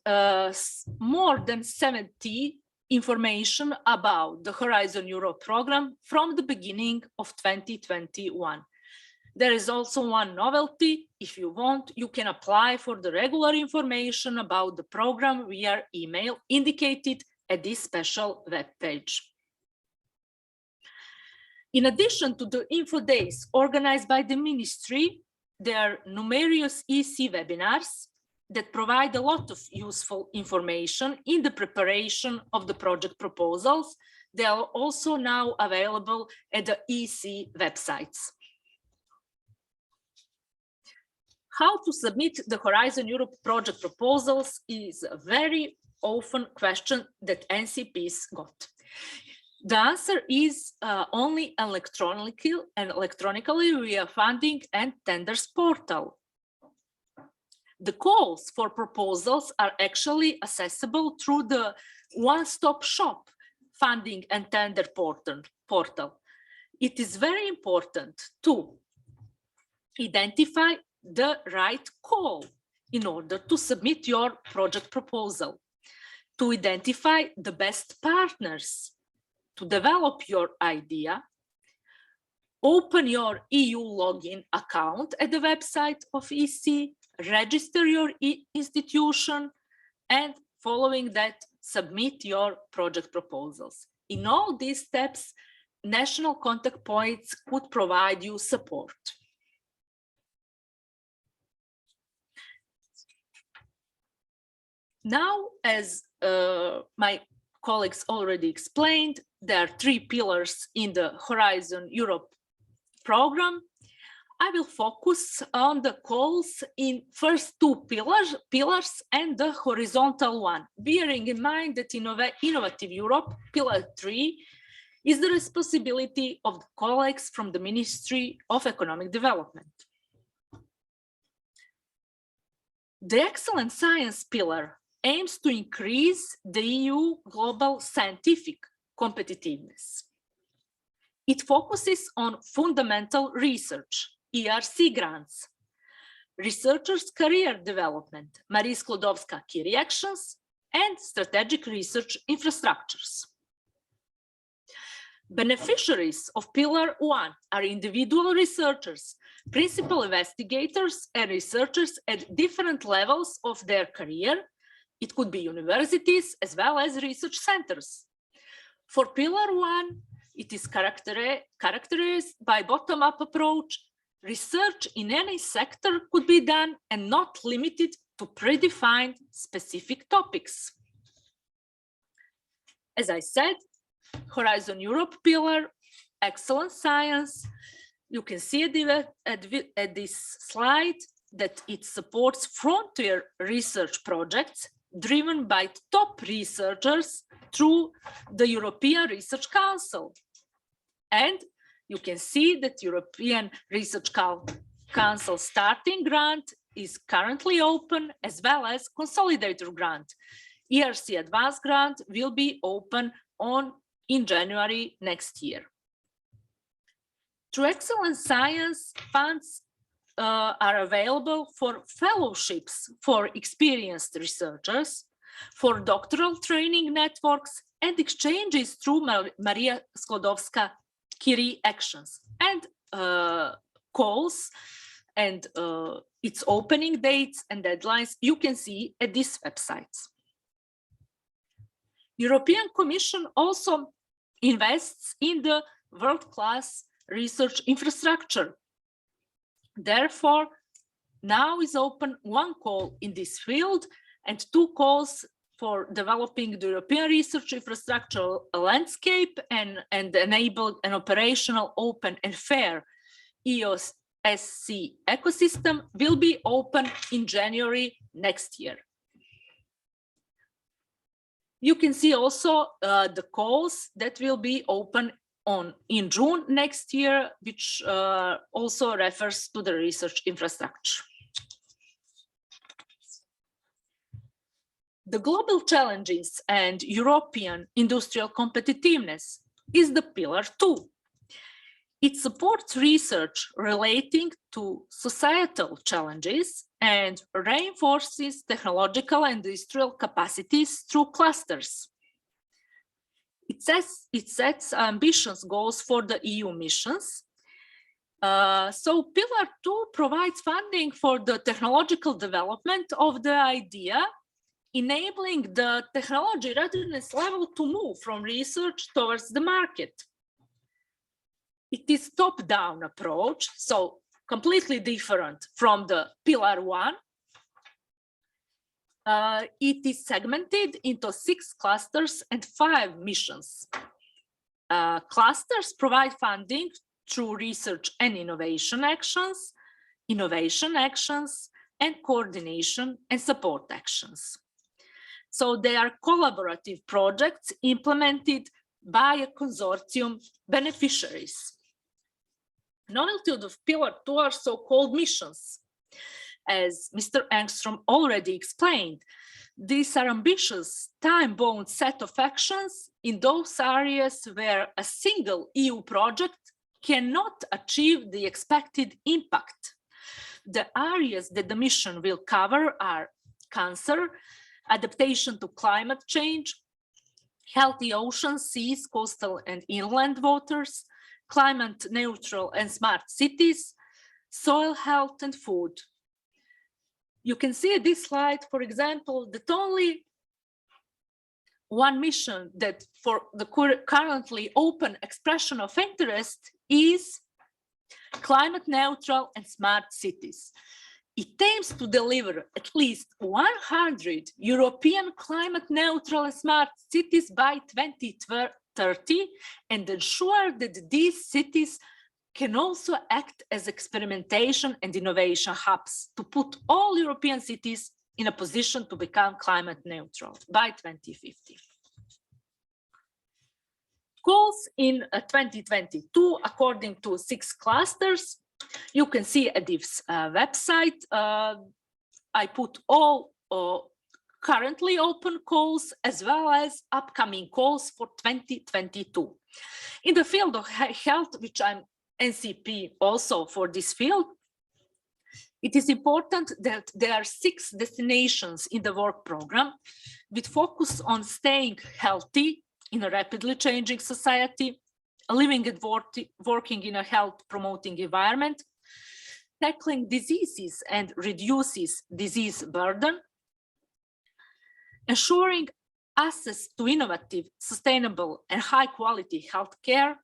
more than 70 information about the Horizon Europe program from the beginning of 2021. There is also one novelty. If you want, you can apply for the regular information about the program via email indicated at this special web page. In addition to the info days organized by the ministry, there are numerous EC webinars that provide a lot of useful information in the preparation of the project proposals. They are also now available at the EC websites. How to submit the Horizon Europe project proposals is a very often question that NCPs got. The answer is only electronically via funding and tenders portal. The calls for proposals are actually accessible through the one-stop shop funding and tender portal. It is very important to identify the right call in order to submit your project proposal, to identify the best partners, to develop your idea, open your EU login account at the website of EC, register your institution, and following that, submit your project proposals. In all these steps, national contact points could provide you support. Now, as my colleagues already explained, there are 3 pillars in the Horizon Europe program. I will focus on the calls in first 2 pillars and the horizontal one, bearing in mind that Innovative Europe, pillar 3, is the responsibility of the colleagues from the Ministry of Economic Development. The Excellent Science pillar aims to increase the EU global scientific competitiveness. It focuses on fundamental research, ERC grants, researchers' career development, Marie Sklodowska-Curie actions, and strategic research infrastructures. Beneficiaries of Pillar 1 are individual researchers, principal investigators, and researchers at different levels of their career. It could be universities as well as research centers. For Pillar 1, it is characterized by bottom-up approach. Research in any sector could be done and not limited to predefined specific topics. As I said, Horizon Europe pillar, excellent science. You can see at this slide that it supports frontier research projects driven by top researchers through the European Research Council. And you can see that European Research Council starting grant is currently open, as well as consolidator grant. ERC advanced grant will be open in January next year. Through Excellent Science, funds are available for fellowships for experienced researchers, for doctoral training networks, and exchanges through Maria Sklodowska-Curie actions, and calls and its opening dates and deadlines you can see at these websites. European Commission also invests in the world-class research infrastructure. Therefore, now is open one call in this field and 2 calls for developing the European research infrastructure landscape and enable an operational, open and fair EOSC ecosystem will be open in January next year. You can see also the calls that will be open in June next year, which also refers to the research infrastructure. The global challenges and European industrial competitiveness is the pillar 2. It supports research relating to societal challenges and reinforces technological and industrial capacities through clusters. It sets ambitious goals for the EU missions. So Pillar 2 provides funding for the technological development of the idea, enabling the technology readiness level to move from research towards the market. It is top-down approach, so completely different from the Pillar 1. It is segmented into 6 clusters and 5 missions. Clusters provide funding through research and innovation actions, and coordination and support actions. So they are collaborative projects implemented by a consortium beneficiaries. Novelty of Pillar 2 are so-called missions. As Mr. Engstrom already explained, these are ambitious, time-bound set of actions in those areas where a single EU project cannot achieve the expected impact. The areas that the mission will cover are cancer, adaptation to climate change, healthy oceans, seas, coastal and inland waters, climate neutral and smart cities, soil health and food. You can see this slide, for example, that only one mission that for the currently open expression of interest is climate neutral and smart cities. It aims to deliver at least 100 European climate neutral and smart cities by 2030 and ensure that these cities can also act as experimentation and innovation hubs to put all European cities in a position to become climate neutral by 2050. Goals in 2022, according to 6 clusters, you can see at this website. I put all currently open calls as well as upcoming calls for 2022. In the field of health, which I'm NCP also for this field, it is important that there are 6 destinations in the work program with focus on staying healthy in a rapidly changing society, living and working in a health promoting environment, tackling diseases and reduces disease burden, ensuring access to innovative, sustainable and high quality healthcare,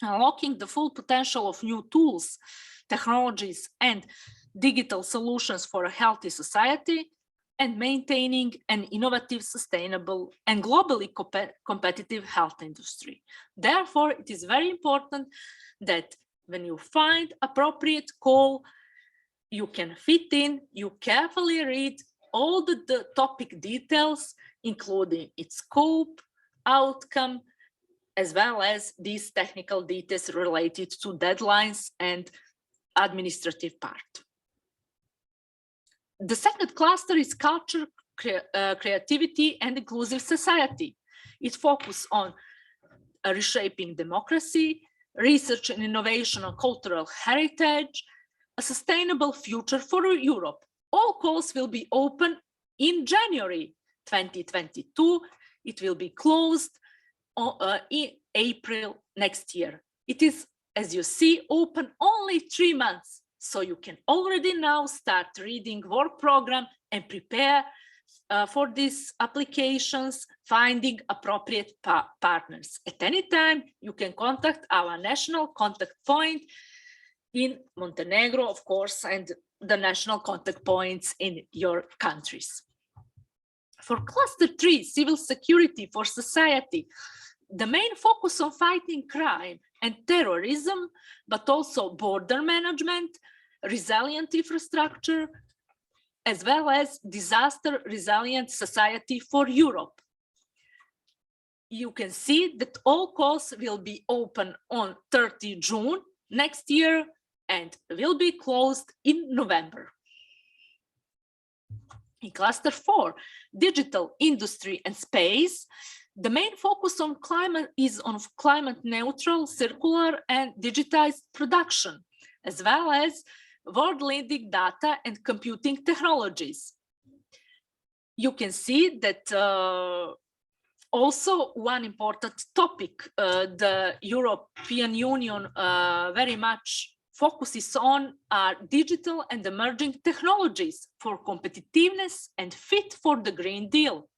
unlocking the full potential of new tools, technologies and digital solutions for a healthy society, and maintaining an innovative, sustainable and globally competitive health industry. Therefore, it is very important that when you find appropriate call, you can fit in, you carefully read all the topic details, including its scope, outcome, as well as these technical details related to deadlines and administrative part. The second cluster is culture, creativity and inclusive society. It focuses on reshaping democracy, research and innovation on cultural heritage, a sustainable future for Europe. All calls will be open in January 2022. It will be closed in April next year. It is, as you see, open only 3 months. So you can already now start reading work program and prepare for these applications, finding appropriate partners. At any time, you can contact our national contact point in Montenegro, of course, and the national contact points in your countries. For cluster 3, civil security for society, the main focus on fighting crime and terrorism, but also border management, resilient infrastructure, as well as disaster resilient society for Europe. You can see that all calls will be open on 30 June next year and will be closed in November. In cluster 4, digital industry and space, the main focus on climate is on climate neutral, circular and digitized production, as well as world-leading data and computing technologies. You can see that also one important topic the European Union very much focuses on are digital and emerging technologies for competitiveness and fit for the Green Deal.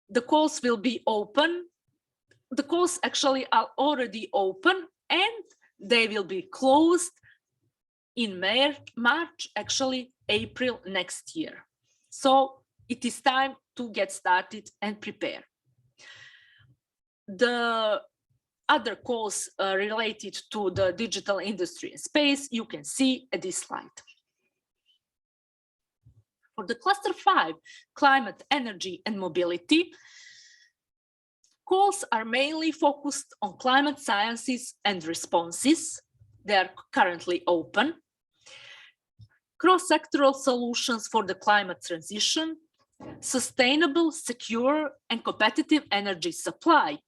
The calls will be open. The calls actually are already open and they will be closed in March, actually April next year. So it is time to get started and prepare. The other calls related to the digital industry and space, you can see at this slide. For the cluster 5, climate, energy and mobility, calls are mainly focused on climate sciences and responses. They are currently open. Cross-sectoral solutions for the climate transition, sustainable, secure and competitive energy supply.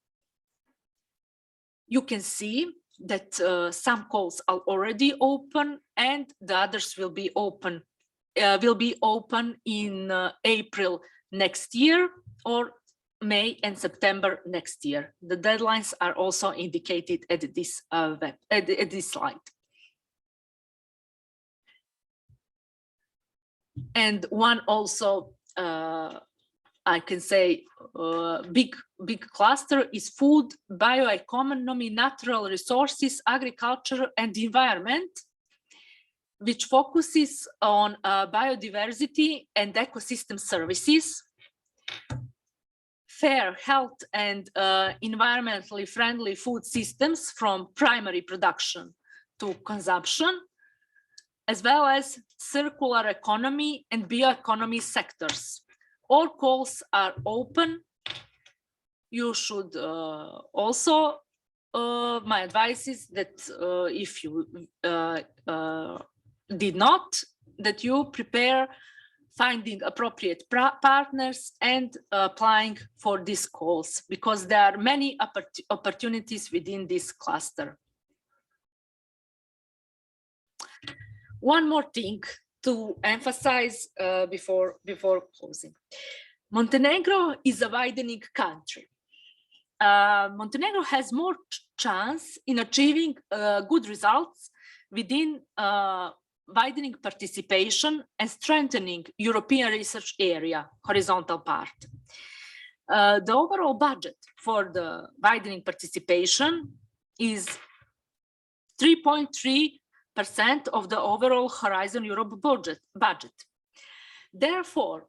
You can see that some calls are already open and the others will be open in April next year or May and September next year. The deadlines are also indicated at this slide. And one also, I can say, big cluster is food, bioeconomy, natural resources, agriculture, and environment, which focuses on biodiversity and ecosystem services, fair, health, and environmentally friendly food systems from primary production to consumption, as well as circular economy and bioeconomy sectors. All calls are open. You should also, my advice is that if you did not, that you prepare finding appropriate partners and applying for these calls, because there are many opportunities within this cluster. One more thing to emphasize before closing. Montenegro is a widening country. Montenegro has more chance in achieving good results within widening participation and strengthening European research area, horizontal part. The overall budget for the widening participation is 3.3% of the overall Horizon Europe budget. Therefore,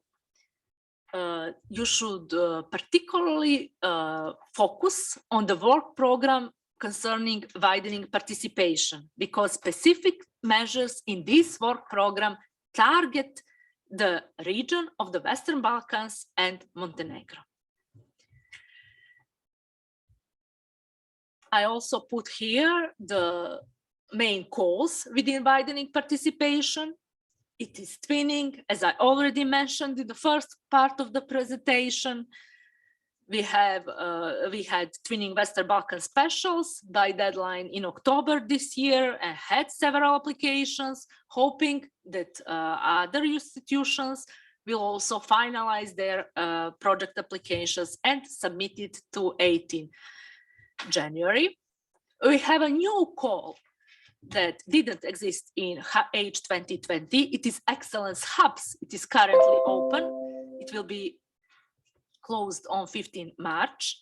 you should particularly focus on the work program concerning widening participation, because specific measures in this work program target the region of the Western Balkans and Montenegro. I also put here the main calls within widening participation. It is twinning, as I already mentioned in the first part of the presentation, we had Twinning Western Balkan Specials by deadline in October this year and had several applications, hoping that other institutions will also finalize their project applications and submit it to 18 January. We have a new call that didn't exist in H 2020. It is Excellence Hubs. It is currently open. It will be closed on 15 March.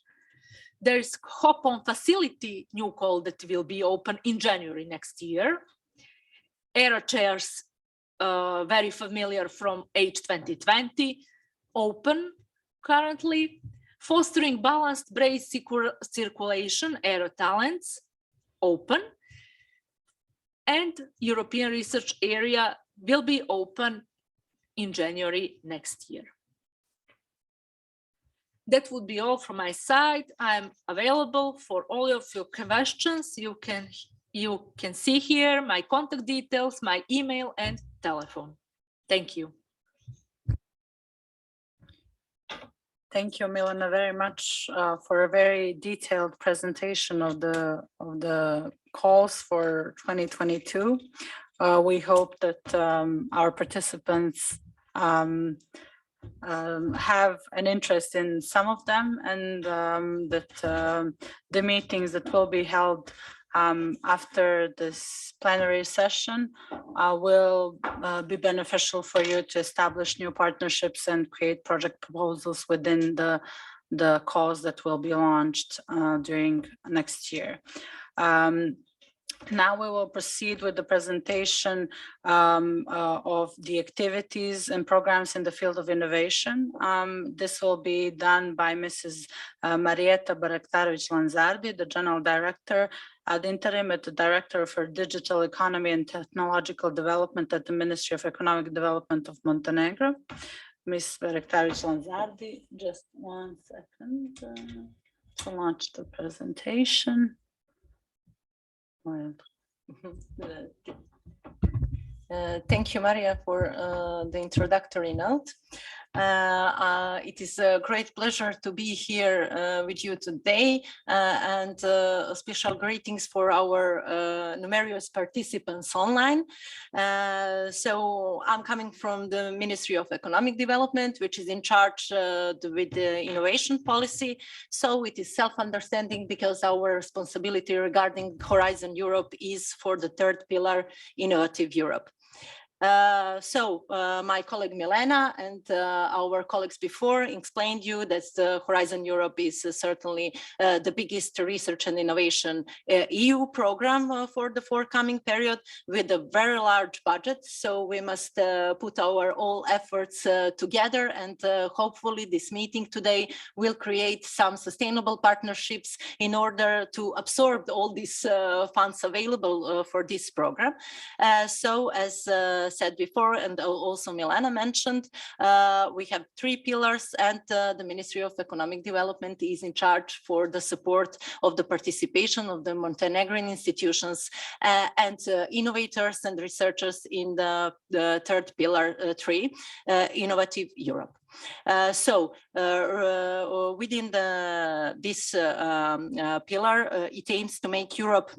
There's Hop On Facility new call that will be open in January next year. Aero chairs, very familiar from H 2020, open currently. Fostering balanced brain circulation, Aero Talents, open. And European Research Area will be open in January next year. That would be all from my side. I'm available for all of your questions. You can see here my contact details, my email and telephone. Thank you. Thank you, Milena, very much for a very detailed presentation of the calls for 2022. We hope that our participants have an interest in some of them, and that the meetings that will be held after this plenary session will be beneficial for you to establish new partnerships and create project proposals within the calls that will be launched during next year. Now we will proceed with the presentation of the activities and programs in the field of innovation. This will be done by Mrs. Marietta Baraktarovic-Lanzardi, the General Director ad interim at the Director for Digital Economy and Technological Development at the Ministry of Economic Development of Montenegro. Ms. Baraktarovic-Lanzardi, just 1 second to launch the presentation. Thank you, Maria, for the introductory note. It is a great pleasure to be here with you today, and special greetings for our numerous participants online. So I'm coming from the Ministry of Economic Development, which is in charge with the innovation policy. So it is self-understanding because our responsibility regarding Horizon Europe is for the third pillar, Innovative Europe. My colleague Milena and our colleagues before explained you that the Horizon Europe is certainly the biggest research and innovation EU program for the forthcoming period with a very large budget. So we must put our all efforts together, and hopefully this meeting today will create some sustainable partnerships in order to absorb all these funds available for this program. So as said before, and also Milena mentioned, we have 3 pillars, and the Ministry of Economic Development is in charge for the support of the participation of the Montenegrin institutions and innovators and researchers in the third pillar 3, Innovative Europe. Within this pillar, it aims to make Europe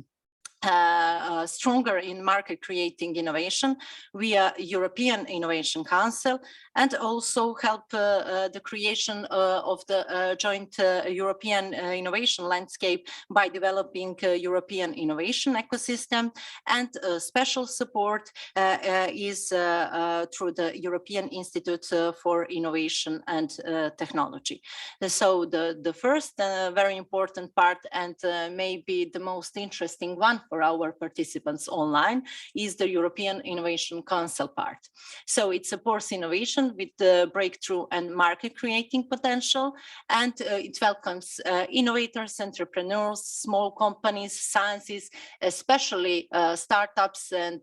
stronger in market creating innovation via European Innovation Council, and also help the creation of the joint European innovation landscape by developing a European innovation ecosystem. And special support is through the European Institute for Innovation and Technology. So the first very important part, and maybe the most interesting one for our participants online, is the European Innovation Council part. So it supports innovation with the breakthrough and market creating potential, and it welcomes innovators, entrepreneurs, small companies, sciences, especially startups and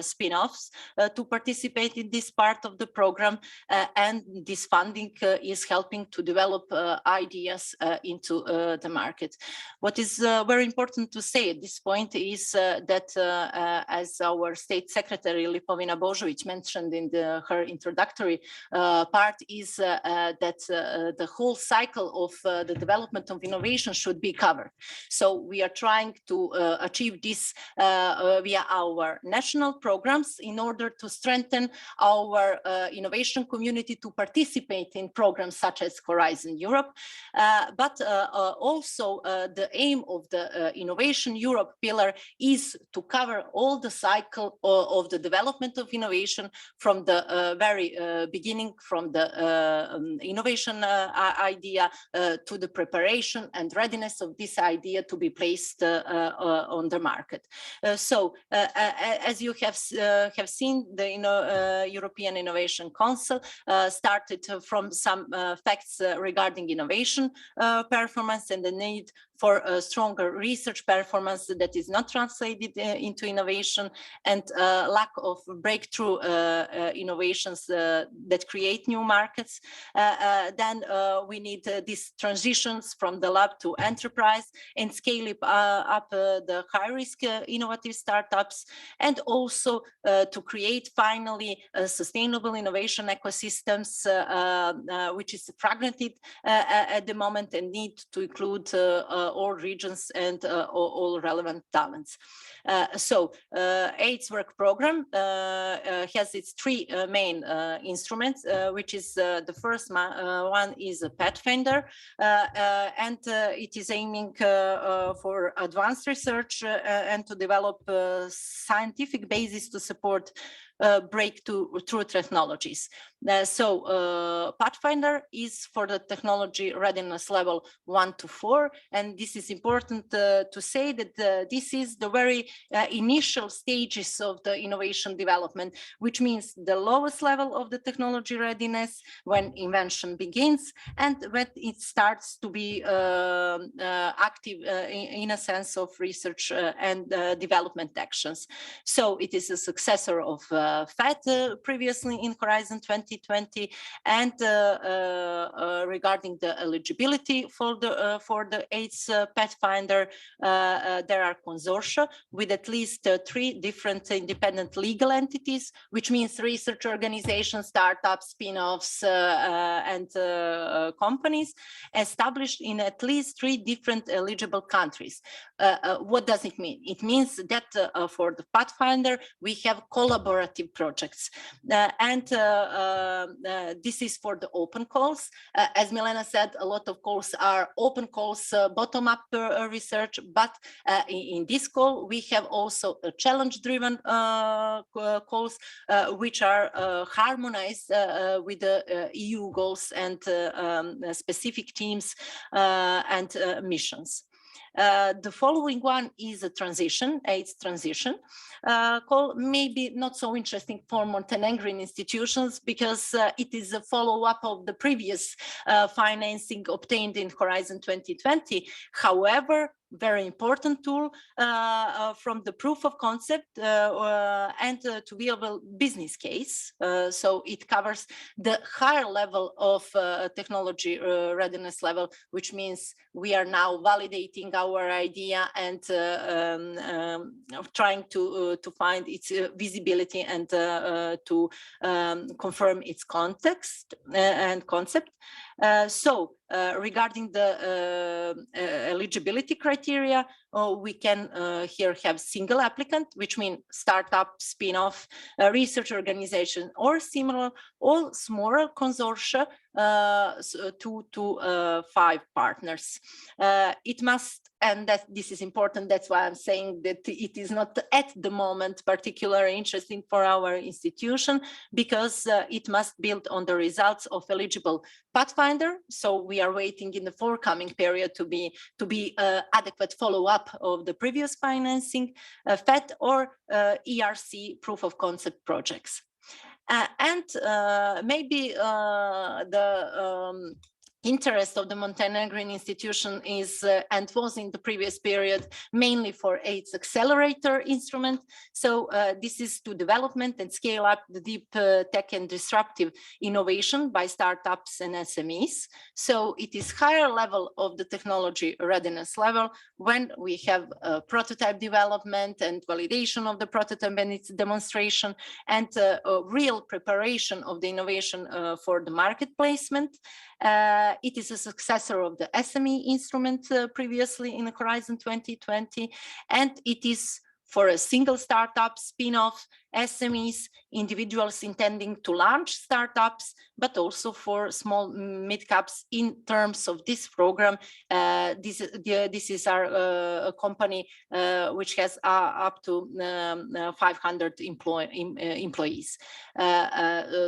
spin-offs to participate in this part of the program, and this funding is helping to develop ideas into the market. What is very important to say at this point point is that, as our State Secretary Lipovina Božović mentioned in her introductory part, is that the whole cycle of the development of innovation should be covered. So we are trying to achieve this via our national programs in order to strengthen our innovation community to participate in programs such as Horizon Europe, but also the aim of the Innovation Europe pillar is to cover all the cycle of the development of innovation from the very beginning, from the innovation idea to the preparation and readiness of this idea to be placed on the market. So as you have seen, the European Innovation Council started from some facts regarding innovation performance and the need for a stronger research performance that is not translated into innovation, and lack of breakthrough innovations that create new markets. Then we need these transitions from the lab to enterprise and scale up the high-risk innovative startups, and also to create finally sustainable innovation ecosystems, which is fragmented at the moment and need to include all regions and all relevant talents. So AIDS work program has its three main instruments, which is the first one is a Pathfinder, and it is aiming for advanced research and to develop scientific basis to support breakthrough technologies. So Pathfinder is for the technology readiness level 1 to 4, and this is important to say that this is the very initial stages of the innovation development, which means the lowest level of the technology readiness when invention begins and when it starts to be active in a sense of research and development actions. So it is a successor of FET previously in Horizon 2020, and regarding the eligibility for the AIDS Pathfinder, there are consortia with at least 3 different independent legal entities, which means research organizations, startups, spin-offs, and companies established in at least 3 different eligible countries. What does it mean? It means that for the Pathfinder, we have collaborative projects, and this is for the open calls. As Milena said, a lot of calls are open calls, bottom-up research, but in this call, we have also a challenge-driven calls, which are harmonized with the EU goals and specific teams and missions. The following one is a transition, AIDS transition call, maybe not so interesting for Montenegrin institutions because it is a follow-up of the previous financing obtained in Horizon 2020. However, very important tool from the proof of concept and to be able business case. So it covers the higher level of technology readiness level, which means we are now validating our idea and trying to find its visibility and to confirm its context and concept. So regarding the eligibility criteria, we can here have single applicant, which means startup, spin-off, research organization, or similar, all smaller consortia, 2 to 5 partners. It must, and that this is important, that's why I'm saying that it is not at the moment particularly interesting for our institution, because it must build on the results of eligible Pathfinder. So we are waiting in the forthcoming period to be adequate follow-up of the previous financing, FET or ERC proof of concept projects. And maybe the interest of the Montenegrin institution is and was in the previous period mainly for AIDS accelerator instrument. So this is to development and scale up the deep tech and disruptive innovation by startups and SMEs. So it is higher level of the technology readiness level when we have prototype development and validation of the prototype and its demonstration, and real preparation of the innovation for the market placement. It is a successor of the SME instrument previously in Horizon 2020, and it is for a single startup, spin-off, SMEs, individuals intending to launch startups, but also for small mid-caps in terms of this program. This is our company which has up to 500 employees.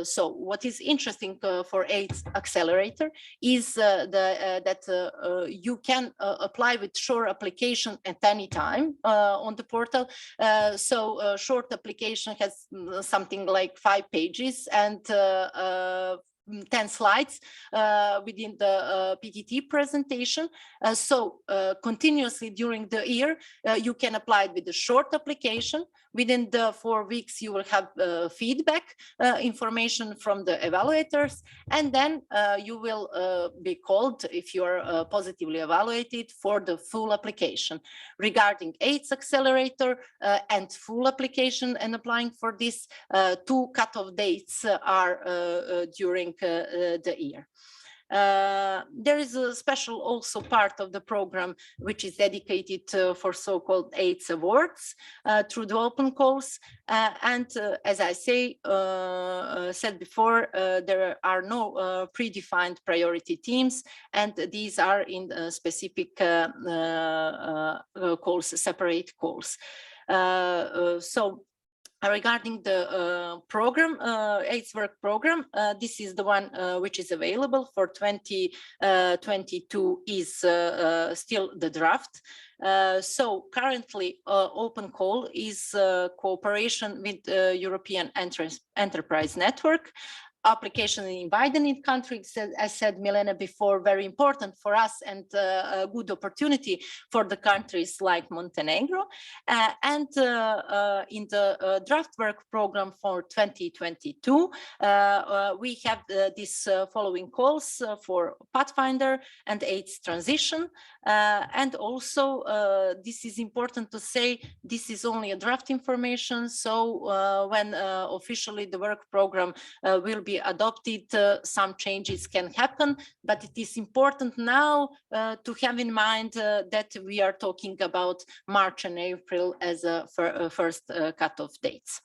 So what is interesting for AIDS Accelerator is that you can apply with short application at any time on the portal. So short application has something like 5 pages and 10 slides within the PTT presentation. So continuously during the year, you can apply with a short application. Within the 4 weeks, you will have feedback information from the evaluators, and then you will be called if you are positively evaluated for the full application. Regarding AIDS Accelerator and full application and applying for this, 2 cutoff dates are during the year. There is a special also part of the program which is dedicated for so-called AIDS awards through the open calls, and as I said before, there are no predefined priority teams, and these are in specific calls, separate calls. So regarding the program, AIDS work program, this is the one which is available for 2022 is still the draft. So currently open call is cooperation with European Enterprise Network. Application in widening countries, as said Milena before, very important for us and a good opportunity for the countries like Montenegro. And in the draft work program for 2022, we have these following calls for Pathfinder and AIDS transition. And also, this is important to say, this is only a draft information. So when officially the work program will be adopted, some changes can happen, but it is important now to have in mind that we are talking about March and April as a first cutoff dates.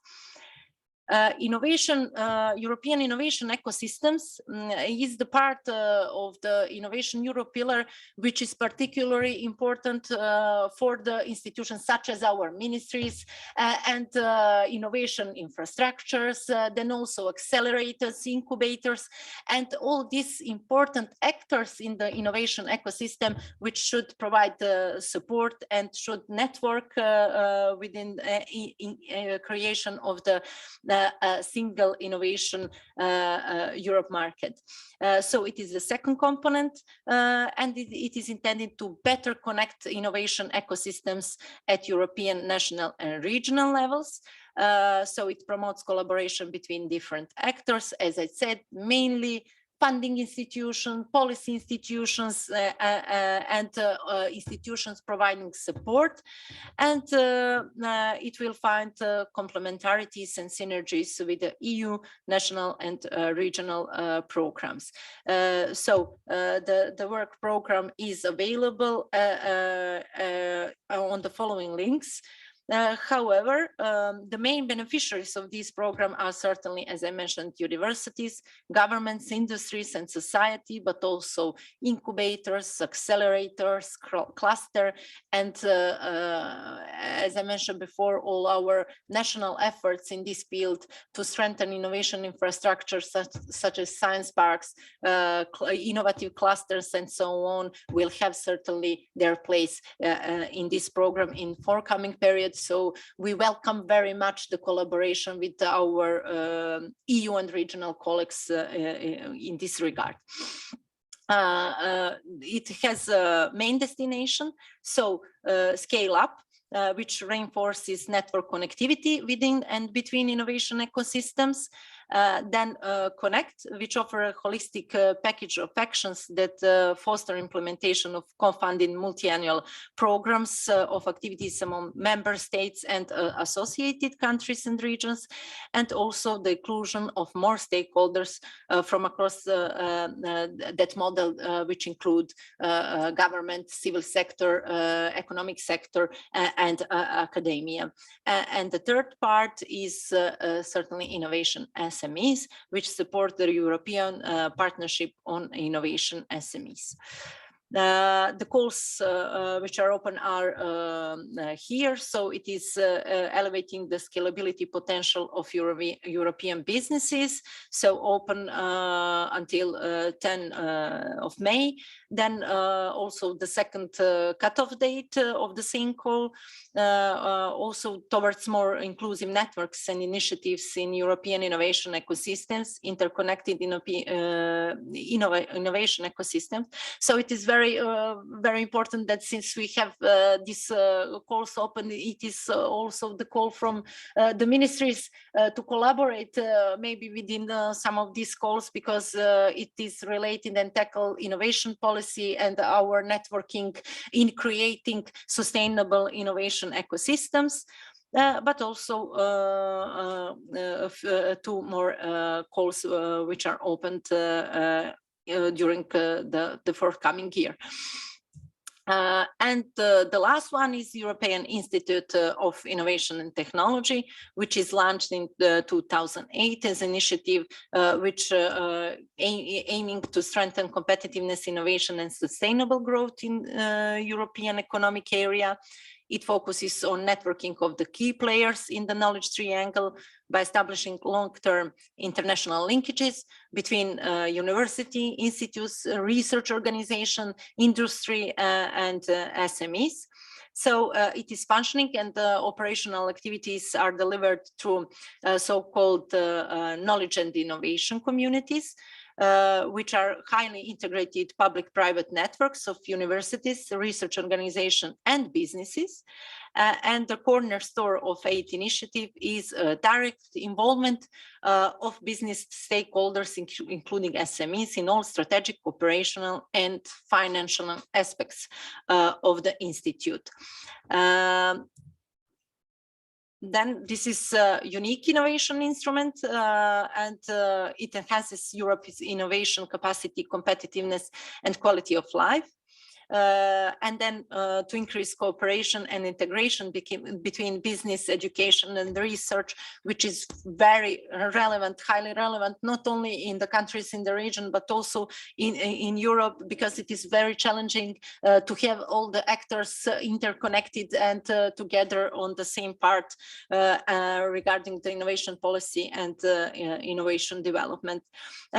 Innovation, European innovation ecosystems is the part of the Innovation Europe pillar, which is particularly important for the institutions such as our ministries and innovation infrastructures, then also accelerators, incubators, and all these important actors in the innovation ecosystem, which should provide support and should network within creation of the single innovation Europe market. So it is the second component, and it is intended to better connect innovation ecosystems at European, national and regional levels. So it promotes collaboration between different actors, as I said, mainly funding institutions, policy institutions, and institutions providing support. And it will find complementarities and synergies with the EU, national and regional programs. So the work program is available on the following links. However, the main beneficiaries of this program are certainly, as I mentioned, universities, governments, industries, and society, but also incubators, accelerators, cluster, and as I mentioned before, all our national efforts in this field to strengthen innovation infrastructure, such as science parks, innovative clusters, and so on, will have certainly their place in this program in forthcoming periods. So we welcome very much the collaboration with our EU and regional colleagues in this regard. it has a main destination, so scale up, which reinforces network connectivity within and between innovation ecosystems. Then Connect, which offer a holistic package of actions that foster implementation of co-funded multi-annual programs of activities among member states and associated countries and regions, and also the inclusion of more stakeholders from across that model, which include government, civil sector, economic sector, and academia. And the third part is certainly innovation SMEs, which support the European Partnership on Innovation SMEs. The calls which are open are here. So it is elevating the scalability potential of European businesses. So open until 10 of May. Then also the second cutoff date of the same call, also towards more inclusive networks and initiatives in European innovation ecosystems, interconnected innovation ecosystems. So it is very important that since we have this calls open, it is also the call from the ministries to collaborate maybe within some of these calls, because it is related and tackle innovation policy and our networking in creating sustainable innovation ecosystems. But also two more calls which are opened during the forthcoming year. And the last one is European Institute of Innovation and Technology, which is launched in 2008 as an initiative which aiming to strengthen competitiveness, innovation, and sustainable growth in European economic area. It focuses on networking of the key players in the knowledge triangle by establishing long-term international linkages between university, institutes, research organization, industry, and SMEs. So it is functioning, and the operational activities are delivered through so-called knowledge and innovation communities, which are highly integrated public-private networks of universities, research organizations, and businesses. And the cornerstone of AID initiative is direct involvement of business stakeholders, including SMEs, in all strategic, operational, and financial aspects of the institute. Then this is a unique innovation instrument, and it enhances Europe's innovation capacity, competitiveness, and quality of life. And then to increase cooperation and integration between business, education, and research, which is very relevant, highly relevant, not only in the countries in the region, but also in Europe, because it is very challenging to have all the actors interconnected and together on the same part regarding the innovation policy and innovation development.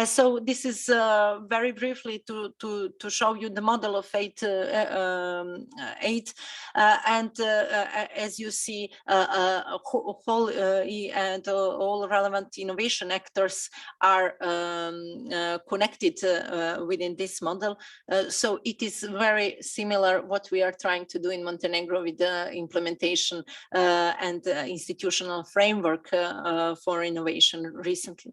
So this is very briefly to show you the model of AID. And as you see, whole and all relevant innovation actors are connected within this model. So it is very similar what we are trying to do in Montenegro with the implementation and institutional framework for innovation recently.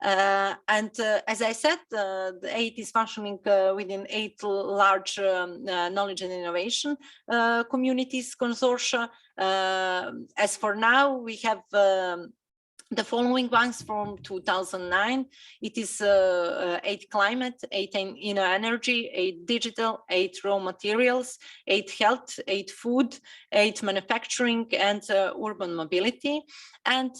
As I said, the AID is functioning within 8 large knowledge and innovation communities consortia. As for now, we have the following ones from 2009. It is 8 climate, 8 energy, 8 digital, 8 raw materials, 8 health, 8 food, 8 manufacturing, and urban mobility. And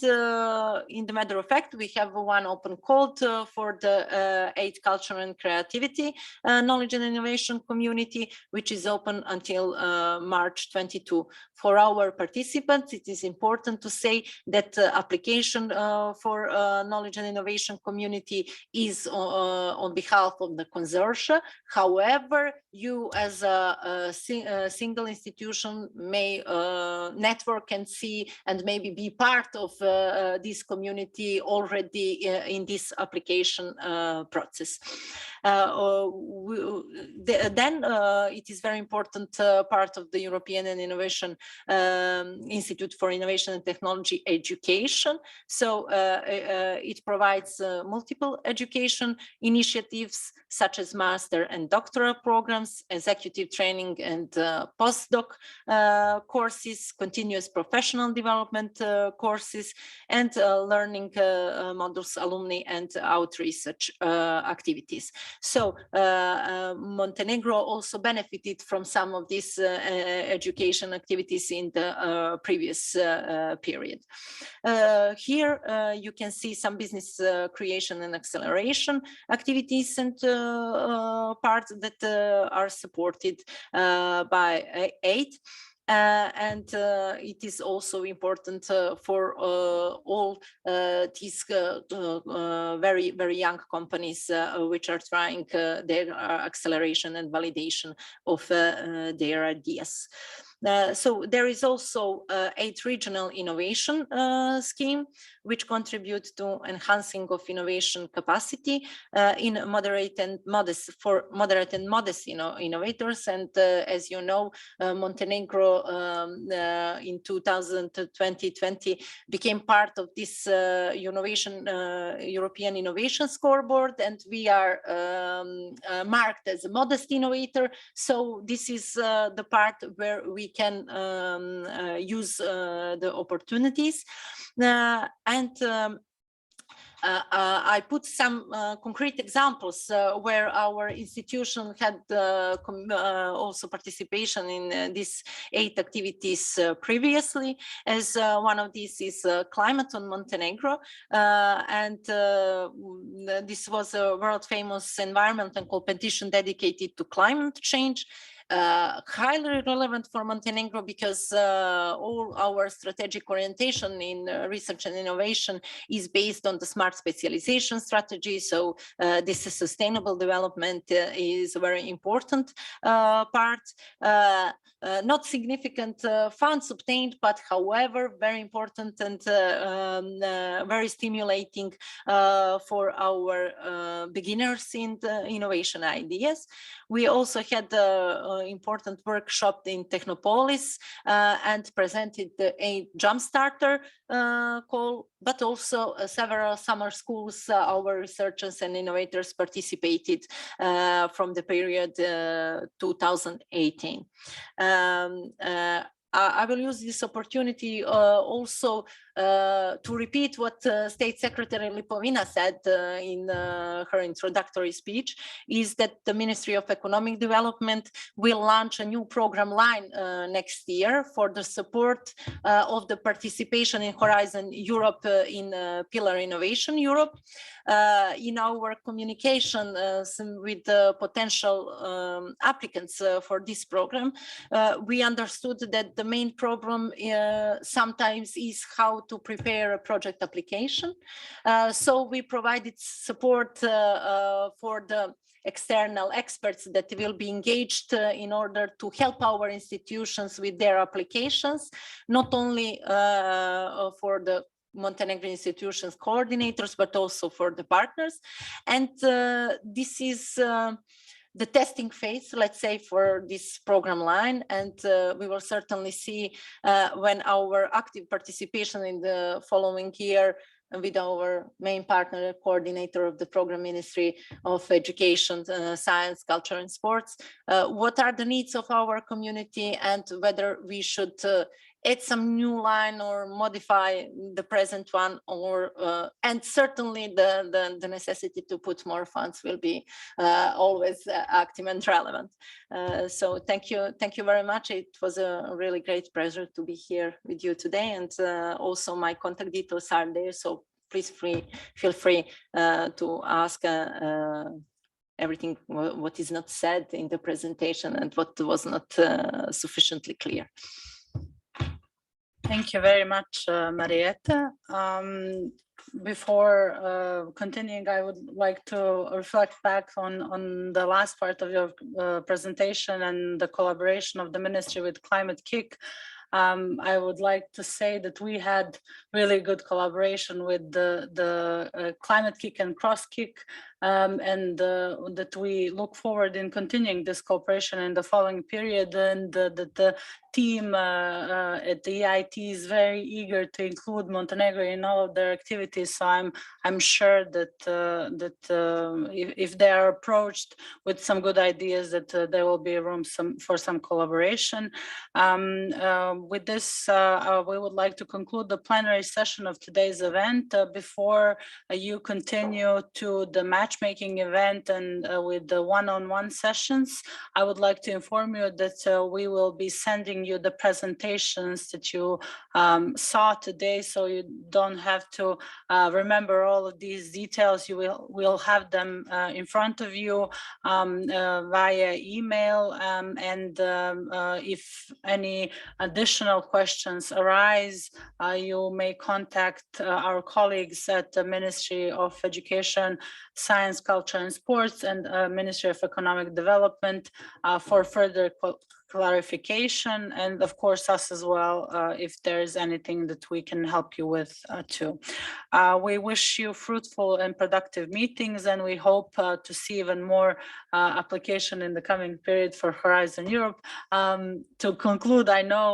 in the matter of fact, we have one open call for the 8 culture and creativity knowledge and innovation community, which is open until March 22. For our participants, it is important to say that application for knowledge and innovation community is on behalf of the consortia. However, you as a single institution may network and see and maybe be part part of this community already in this application process. Then it is very important part of the European and Innovation Institute for Innovation and Technology education. So it provides multiple education initiatives such as master and doctoral programs, executive training and postdoc courses, continuous professional development courses, and learning modules, alumni and out research activities. So Montenegro also benefited from some of these education activities in the previous period. Here you can see some business creation and acceleration activities and parts that are supported by aid. And it is also important for all these very, very young companies which are trying their acceleration and validation of their ideas. So there is also a regional innovation scheme, which contributes to enhancing of innovation capacity in moderate and modest innovators. And as you know, Montenegro in 2020 became part of this European Innovation Scoreboard, and we are marked as a modest innovator. So this is the part where we can use the opportunities. I put some concrete examples where our institution had also participation in these 8 activities previously, as one of these is Climate on Montenegro, and this was a world famous environmental competition dedicated to climate change. Highly relevant for Montenegro because all our strategic orientation in research and innovation is based on the smart specialization strategy. So this is sustainable development is a very important part. Not significant funds obtained, but however, very important and very stimulating for our beginners in the innovation ideas. We also had an important workshop in Technopolis and presented a Jumpstarter call, but also several summer schools. Our researchers and innovators participated from the period 2018. I will use this opportunity also to repeat what State Secretary Lipovina said in her introductory speech, is that the Ministry of Economic Development will launch a new program line next year for the support of the participation in Horizon Europe in Pillar Innovation Europe. In our communication with the potential applicants for this program, we understood that the main problem sometimes is how to prepare a project application. So we provided support for the external experts that will be engaged in order to help our institutions with their applications, not only for the Montenegro institutions coordinators, but also for the partners. And this is the testing phase, let's say, for this program line. And we will certainly see when our active participation in the following year with our main partner, coordinator of the program Ministry of Education, Science, Culture and Sports, what are the needs of our community and whether we should add some new line or modify the present one, or and certainly the necessity to put more funds will be always active and relevant. So thank you very much. It was a really great pleasure to be here with you today, and also my contact details are there, so please feel free to ask everything what is not said in the presentation and what was not sufficiently clear. Thank you very much, Marietta. Before continuing, I would like to reflect back on the last part of your presentation and the collaboration of the ministry with Climate Kick. I would like to say that we had really good collaboration with the Climate Kick and Cross Kick, and that we look forward in continuing this cooperation in the following period, and that the team at the EIT is very eager to include Montenegro in all of their activities. So I'm sure that if they are approached with some good ideas, that there will be room for some collaboration. With this, we would like to conclude the plenary session of today's event. Before you continue to the matchmaking event and with the one-on-one sessions, I would like to inform you that we will be sending you the presentations that you saw today, so you don't have to remember all of these details. You will have them in front of you via email, and if any additional questions arise, you may contact our colleagues at the Ministry of Education, Science, Culture and Sports, and Ministry of Economic Development for further clarification, and of course us as well, if there is anything that we can help you with too. We wish you fruitful and productive meetings, and we hope to see even more application in the coming period for Horizon Europe. To conclude, I know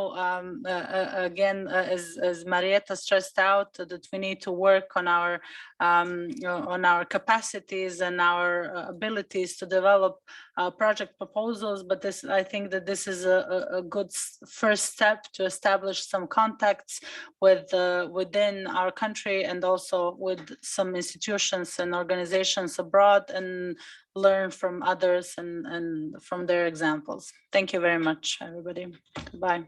again, as Marietta stressed out, that we need to work on our capacities and our abilities to develop project proposals, but I think that this is a good first step to establish some contacts with within our country, and also with some institutions and organizations abroad, and learn from others and from their examples. Thank you very much, everybody. Goodbye.